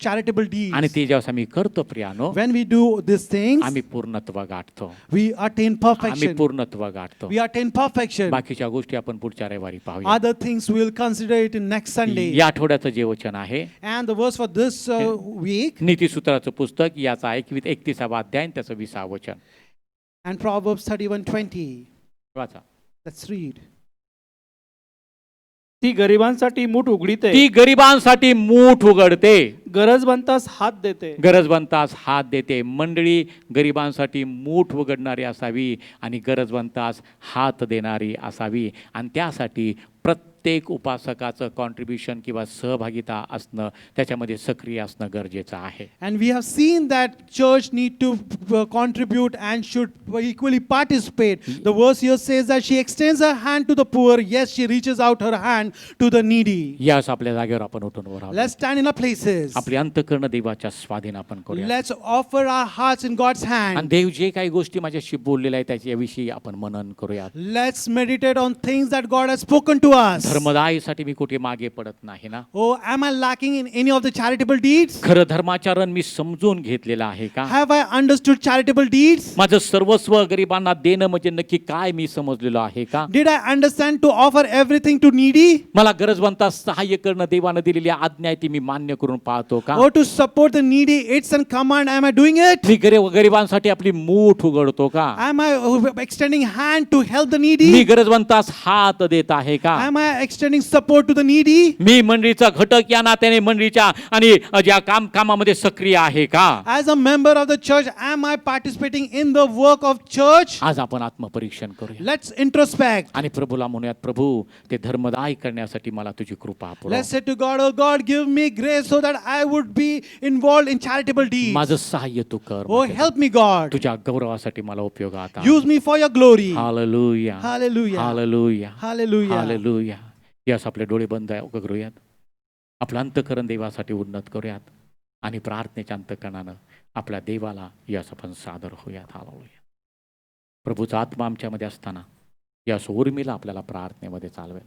charitable deeds. आणि ते जेव्हा आम्ही करतो प्रियानो, When we do these things, आम्ही पूर्णत्व गाठतो. we attain आम्ही perfection. पूर्णत्व गाठतो. We attain perfection. बाकीच्या गोष्टी आपण पुढच्या रविवारी पाहूया. Other things we will consider it in next Sunday. या आठवड्याचं जे वचन आहे, And the verse for this week, नीतिसूत्राचं पुस्तक याचा 31 अध्याय आणि त्याचं 20 वचन and Proverbs 31:20. वाचा. Let's read. ती गरिबांसाठी मूठ उघडीते, ती गरिबांसाठी मूठ उघडते, गरजवंतास हात देते. गरजवंतास हात देते. मंडळी गरिबांसाठी मूठ उघडणारी असावी आणि गरजवंतास हात देणारी असावी आणि त्यासाठी प्रत्येक उपासकाचं कॉन्ट्रीब्युशन किंवा सहभागिता असणं, त्याच्यामध्ये सक्रिय असणं गरजेचं आहे. And we have seen that church need to contribute and should equally participate. The verse here says that she extends her hand to the poor. Yes, she reaches out her hand to the needy. यास आपल्या जागेवर आपण उठून उभं राहू. Let's stand in our places. आपले अंतःकरण देवाच्या स्वाधीन आपण करूया. Let's offer our hearts in God's आणि hand. देव जे काही गोष्टी माझ्याशी बोललेल्या आहेत त्याच्याविषयी आपण मनन करूया. Let's meditate on things that God has spoken to us. धर्मदायीसाठी मी कुठे मागे पडत नाही ना. Oh, am I lacking in any of the charitable deeds? खरं धर्माचरण मी समजून घेतलेलं आहे का? Have I understood charitable deeds? माझं सर्वस्व गरिबांना देणं म्हणजे नक्की काय मी समजलेलो आहे का? Did I understand to offer everything to needy? मला गरजवंतास सहाय्य करणं देवानं दिलेली आज्ञा आहे ती मी मान्य करून पाहतो का? Or to support the needy, it's a command. Am I doing it? मी गरिबांसाठी आपली मूठ उघडतो का? Am I extending hand to help the me needy? गरजवंतास हात देत आहे का? Am I extending support to the needy? मी मंडळीचा घटक या नात्याने मंडळीच्या आणि ज्या कामामध्ये सक्रिय आहे का? As a member of the church, am I participating in the work of church? आज आपण आत्मपरीक्षण करूया Let's introspect. आणि प्रभूला म्हणूयात, प्रभू ते धर्मदाय करण्यासाठी मला तुझी कृपा पुरव. Let's say to God, oh God, give me grace so that I would be involved in charitable deeds. माझं सहाय्य तू कर. Oh, help me, God. तुझ्या गौरवासाठी मला उपयोगात आण. Use me for your glory. Hallelujah. Hallelujah. Hallelujah. Hallelujah. Hallelujah. यास आपले डोळे बंद करूयात. आपलं अंतःकरण देवासाठी उन्नत करूयात आणि प्रार्थनेच्या अंतःकरणानं आपल्या देवाला यास आपण सादर होऊयात. हालेलुया. प्रभूचा आत्मा आमच्यामध्ये असताना यास उर्मिला आपल्याला प्रार्थनेमध्ये चालवेल.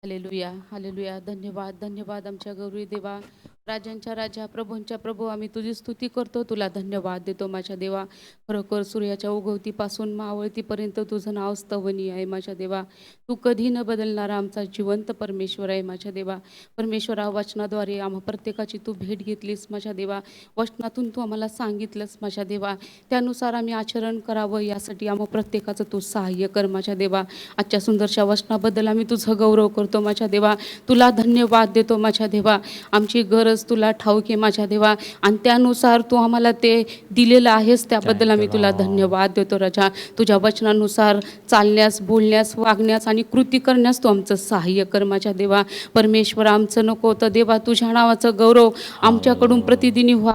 Hallelujah, hallelujah. धन्यवाद, धन्यवाद आमच्या गौरी देवा. राजांच्या राजा, प्रभूंच्या प्रभू, आम्ही तुझी स्तुती करतो, तुला धन्यवाद देतो माझ्या देवा. खरोखर सूर्याच्या उगवतीपासून मावळतीपर्यंत तुझं नाव स्तवनीय आहे माझ्या देवा. तू कधी न बदलणारा आमचा जिवंत परमेश्वर आहे माझ्या देवा. परमेश्वरा, वचनाद्वारे आम्हा प्रत्येकाची तू भेट घेतलीस माझ्या देवा. वचनातून तू आम्हाला सांगितलंस माझ्या देवा, त्यानुसार आम्ही आचरण करावं, यासाठी आम्हा प्रत्येकाचं तू सहाय्य कर माझ्या देवा. आजच्या सुंदरशा वचनाबद्दल आम्ही तुझं गौरव करतो माझ्या देवा. तुला धन्यवाद देतो माझ्या देवा. आमची गरज तुला ठाऊक आहे माझ्या देवा, आणि त्यानुसार तू आम्हाला ते दिलेलं आहेस, त्याबद्दल आम्ही तुला धन्यवाद देतो राजा. तुझ्या वचनानुसार चालण्यास, बोलण्यास, वागण्यास आणि कृती करण्यास तू आमचं सहाय्य कर माझ्या देवा. परमेश्वर, आमचं नको तर देवा, तुझ्या नावाचं गौरव आमच्याकडून प्रतिदिनी व्हा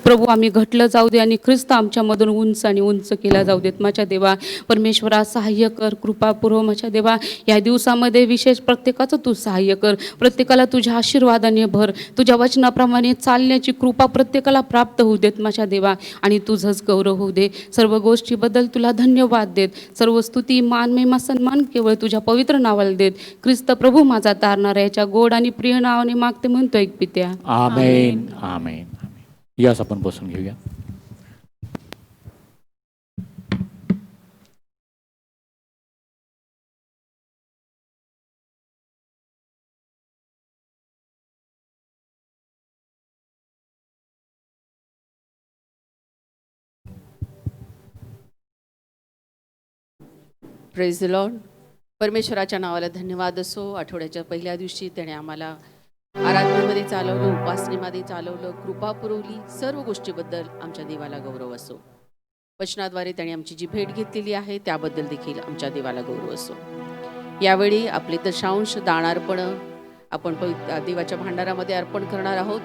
प्रभू. आम्ही घटलं जाऊ दे आणि ख्रिस्त आमच्यामधून उंच आणि उंच केला जाऊ देत माझ्या देवा. परमेश्वरा, सहाय्य कर, कृपा पुरव माझ्या देवा. या दिवसामध्ये विशेष प्रत्येकाचं तू सहाय्य कर, प्रत्येकाला तुझ्या आशीर्वादाने भर. तुझ्या वचनाप्रमाणे चालण्याची कृपा प्रत्येकाला प्राप्त होऊ देत माझ्या देवा, आणि तुझंच गौरव होऊ दे. सर्व गोष्टीबद्दल तुला धन्यवाद देत, सर्व स्तुती, मान, महिमा, सन्मान केवळ तुझ्या पवित्र नावाला देत. ख्रिस्त प्रभू माझा तारणारा, याच्या गोड आणि प्रिय नावाने मागते म्हणतो एक पित्या. आमेन. आमेन. यास आपण बसून घेऊया. Praise the Lord. परमेश्वराच्या नावाला धन्यवाद असो. आठवड्याच्या पहिल्या दिवशी त्याने आम्हाला आराधनेमध्ये चालवलं, उपासनेमध्ये चालवलं, कृपा पुरवली. सर्व गोष्टीबद्दल आमच्या देवाला गौरव असो. वचनाद्वारे त्याने आमची जी भेट घेतलेली आहे त्याबद्दल देखील आमच्या देवाला गौरव असो. यावेळी आपले दशांश दानार्पणं आपण देवाच्या भांडारामध्ये अर्पण करणार आहोत.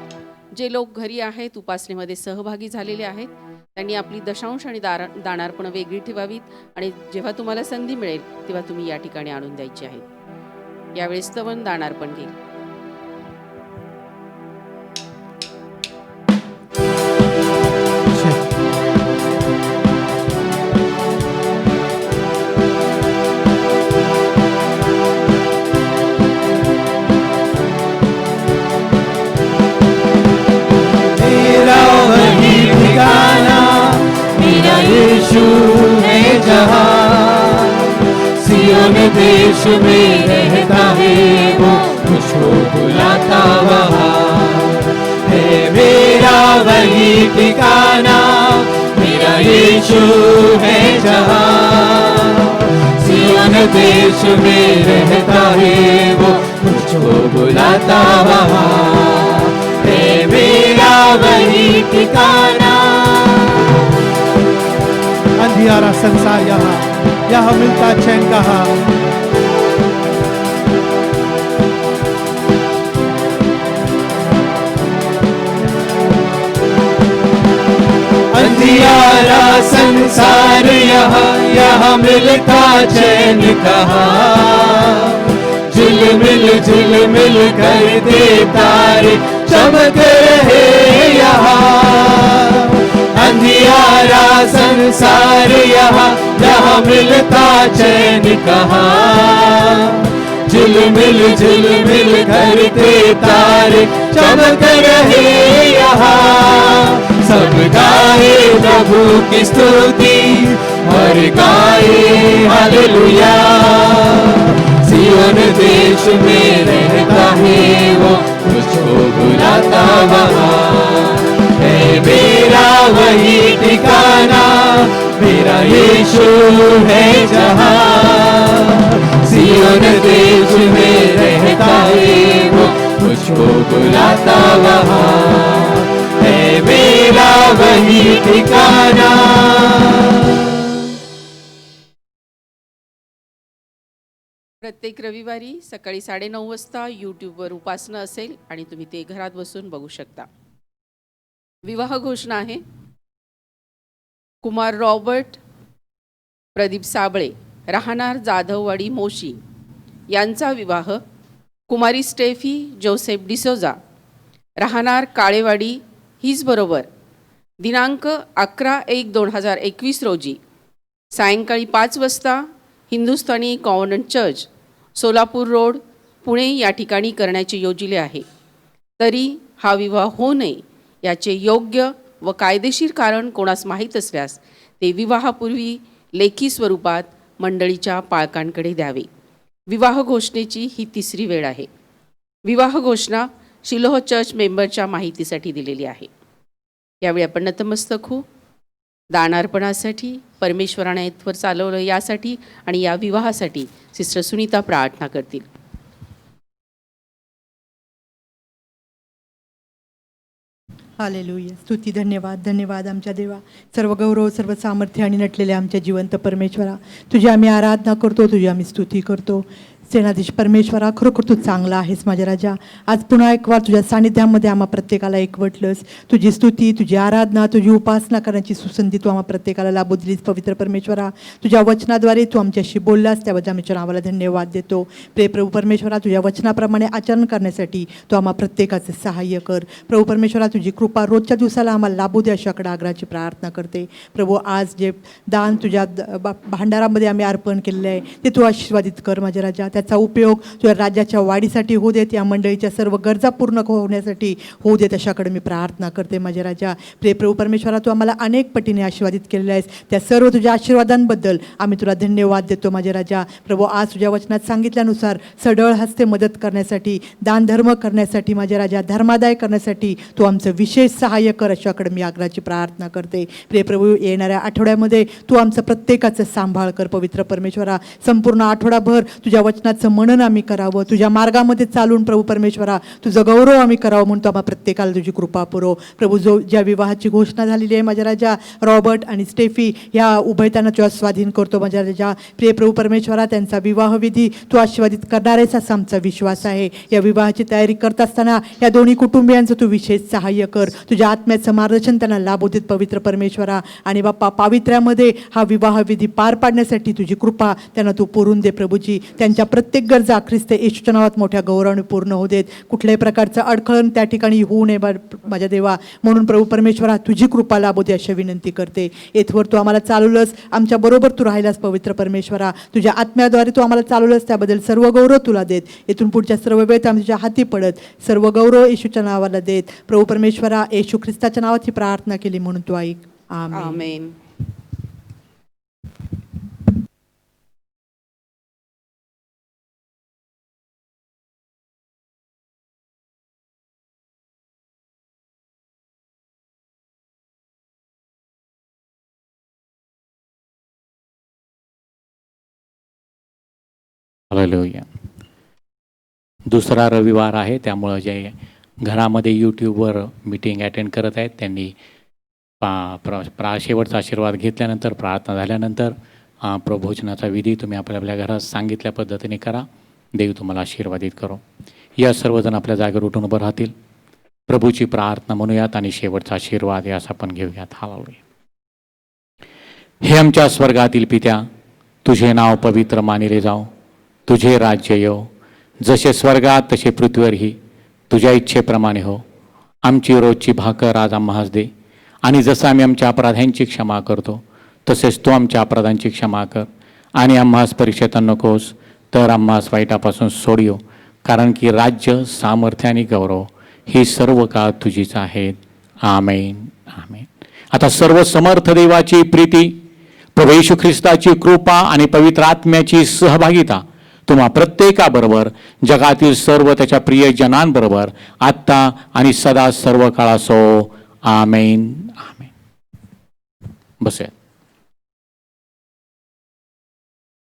जे लोक घरी आहेत, उपासनेमध्ये सहभागी झालेले आहेत, त्यांनी आपली दशांश आणि दानार्पणं वेगळी ठेवावीत, आणि जेव्हा तुम्हाला संधी मिळेल तेव्हा तुम्ही या ठिकाणी आणून द्यायची आहेत. यावेळी स्तवन दानार्पण घेईल. यीशु है जहाँ, सियोन देश में रहता है वो, मुझको बुलाता वहाँ है मेरा वही ठिकाना. मेरा यीशु है जहाँ, सियोन देश में रहता है वो, मुझको बुलाता वहाँ है मेरा वही ठिकाना. अंधियारा संसार यहाँ मिलता चैन कहाँ. अंधियारा संसार यहाँ मिलता चैन कहाँ. झिलमिल करते तारे चमक रहे यहाँ. अंधियारा संसार यहाँ मिलता चैन कहाँ. झिलमिल करते तारे चमक रहे यहाँ. सब गाए प्रभु की स्तुति और गाए हालेलुया. सियोन देश में रहता है वो, मुझको बुलाता वहाँ है मेरा वही ठिकाना. मेरा यीशु है जहाँ, सियोन देश में रहता है वो, मुझको बुलाता वहाँ है मेरा वही ठिकाना. प्रत्येक रविवारी सकाळी 9:30 वाजता यूट्यूबवर उपासना असेल आणि तुम्ही ते घरात बसून बघू शकता. विवाह घोषणा आहे. कुमार रॉबर्ट प्रदीप साबळे, राहणार जाधववाडी मोशी, यांचा विवाह कुमारी स्टेफी जोसेफ डिसोजा, राहणार काळेवाडी हिचबरोबर, दिनांक 11/1/2021 रोजी सायंकाळी 5 वाजता Hindustani convent church, Solapur road, Pune या ठिकाणी करण्याचे योजिले आहे, तरी हा विवाह होऊ नये याचे योग्य व कायदेशीर कारण कोणास माहीत असल्यास ते विवाहापूर्वी लेखी स्वरूपात मंडळीच्या पालकांकडे द्यावे. विवाह घोषणेची ही 3री वेळ आहे. विवाह घोषणा शिलोह चर्च मेंबरच्या माहितीसाठी दिलेली आहे. यावेळी आपण नतमस्तक होऊ. दानार्पणासाठी, परमेश्वराने इथवर चालवलं यासाठी आणि या विवाहासाठी सिस्टर सुनीता प्रार्थना करतील. हालेलुया. स्तुती, धन्यवाद, धन्यवाद आमच्या देवा. सर्व गौरव, सर्व सामर्थ्य आणि नटलेल्या आमच्या जिवंत परमेश्वरा, तुझी आम्ही आराधना करतो, तुझी आम्ही स्तुती करतो. सेनाधीश परमेश्वरा, खरोखर तू चांगला आहेस माझ्या राजा. आज पुन्हा एक वार तुझ्या सानिध्यामध्ये आम्हा प्रत्येकाला एकवटलंस. तुझी स्तुती, तुझी आराधना, तुझी उपासना करण्याची सुसंधी तू आम्हा प्रत्येकाला लाभू दिलीस. पवित्र परमेश्वरा, तुझ्या वचनाद्वारे तू आमच्याशी बोललास, त्याबद्दल आमच्या नावाला धन्यवाद देतो. प्रभू परमेश्वरा, तुझ्या वचनाप्रमाणे आचरण करण्यासाठी तू आम्हा प्रत्येकाचे सहाय्य कर. प्रभू परमेश्वरा, तुझी कृपा रोजच्या दिवसाला आम्हाला लाभू दे अशी आकडा आग्रहाची प्रार्थना करते. प्रभू, आज जे दान तुझ्या भांडारामध्ये आम्ही अर्पण केलेलं आहे ते तू आशीर्वादित कर माझ्या राजा. त्याचा उपयोग तुझ्या राज्याच्या वाढीसाठी होऊ देत, या मंडळीच्या सर्व गरजा पूर्ण होण्यासाठी होऊ देत अशाकडे मी प्रार्थना करते माझ्या राजा. प्रभू परमेश्वरा, तू आम्हाला अनेक पटीने आशीर्वादित केलेलं आहेस. त्या सर्व तुझ्या आशीर्वादांबद्दल आम्ही तुला धन्यवाद देतो माझ्या राजा. प्रभू, आज तुझ्या वचनात सांगितल्यानुसार सढळ हस्ते मदत करण्यासाठी, दानधर्म करण्यासाठी माझ्या राजा, धर्मादाय करण्यासाठी तू आमचं विशेष सहाय्य कर अशाकडे मी आग्रहाची प्रार्थना करते. प्रभू, येणाऱ्या आठवड्यामध्ये तू आमचं प्रत्येकाचं सांभाळ कर. पवित्र परमेश्वरा, संपूर्ण आठवडाभर तुझ्या वचनाचं मनन आम्ही करावं, तुझ्या मार्गामध्ये चालून प्रभू परमेश्वरा तुझं गौरव आम्ही करावं म्हणतो आम्हा प्रत्येकाला तुझी कृपा पुरव. प्रभू, जो ज्या विवाहाची घोषणा झालेली आहे माझ्या राजा, रॉबर्ट आणि स्टेफी या उभयतांना तुझ्या स्वाधीन करतो माझ्या राजा. प्रभू परमेश्वरा, त्यांचा विवाहविधी तू आशीर्वादित करणार आहेस असा आमचा विश्वास आहे. या विवाहाची तयारी करत असताना या दोन्ही कुटुंबियांचं तू विशेष सहाय्य कर. तुझ्या आत्म्याचं मार्गदर्शन त्यांना लाभू देत पवित्र परमेश्वरा. आणि बाप्पा, पावित्र्यामध्ये हा विवाहविधी पार पाडण्यासाठी तुझी कृपा त्यांना तू पुरून दे प्रभूजी. त्यांच्या प्रत्येक गरजा ख्रिस्त येशूच्या नावात मोठ्या गौरवाने पूर्ण होऊ देत. कुठल्याही प्रकारचं अडखळण त्या ठिकाणी होऊ नये माझ्या देवा. म्हणून प्रभू परमेश्वरा, तुझी कृपा लाभू दे अशी विनंती करते. येथवर तू आम्हाला चालवलंस, आमच्या बरोबर तू राहिलास पवित्र परमेश्वरा. तुझ्या आत्म्याद्वारे तू आम्हाला चालवलंस, त्याबद्दल सर्व गौरव तुला देत. येथून पुढच्या सर्व वेळ आम्ही तुझ्या हाती पडत सर्व गौरव येशूच्या नावाला देत. प्रभू परमेश्वरा, येशू ख्रिस्ताच्या नावात ही प्रार्थना केली म्हणून तू ऐक. आमेन. आमेन. हालेलुया. दुसरा रविवार आहे, त्यामुळं जे घरामध्ये यूट्यूबवर मीटिंग अटेंड करत आहेत त्यांनी शेवटचा आशीर्वाद घेतल्यानंतर, प्रार्थना झाल्यानंतर प्रभोजनाचा विधी तुम्ही आपल्या आपल्या घरात सांगितल्या पद्धतीने करा. देव तुम्हाला आशीर्वादित करो. या सर्वजण आपल्या जागेवर उठून उभं राहतील. प्रभूची प्रार्थना म्हणूयात आणि शेवटचा आशीर्वाद यास आपण घेऊयात. हालेलुया. हे आमच्या स्वर्गातील पित्या, तुझे नाव पवित्र मानिले जाओ, तुझे राज्य येऊ, जसे स्वर्गात तसे पृथ्वीवरही तुझ्या इच्छेप्रमाणे हो. आमची रोजची भाकर आज आम्हास दे, आणि जसं आम्ही आमच्या अपराधांची क्षमा करतो तसेच तू आमच्या अपराधांची क्षमा कर. आणि आम्हास परीक्षेत नकोस, तर आम्हास वाईटापासून सोडियो, कारण की राज्य, सामर्थ्य आणि गौरव ही सर्व काळ तुझीच आहेत. आमेन. आमेन. आता सर्व समर्थ देवाची प्रीती, प्रभू येशू ख्रिस्ताची कृपा आणि पवित्र आत्म्याची सहभागिता तुम्हा प्रत्येकाबरोबर, जगातील सर्व त्याच्या प्रियजनांबरोबर आत्ता आणि सदा सर्व काळ असो. आमेन. आमेन. बसे.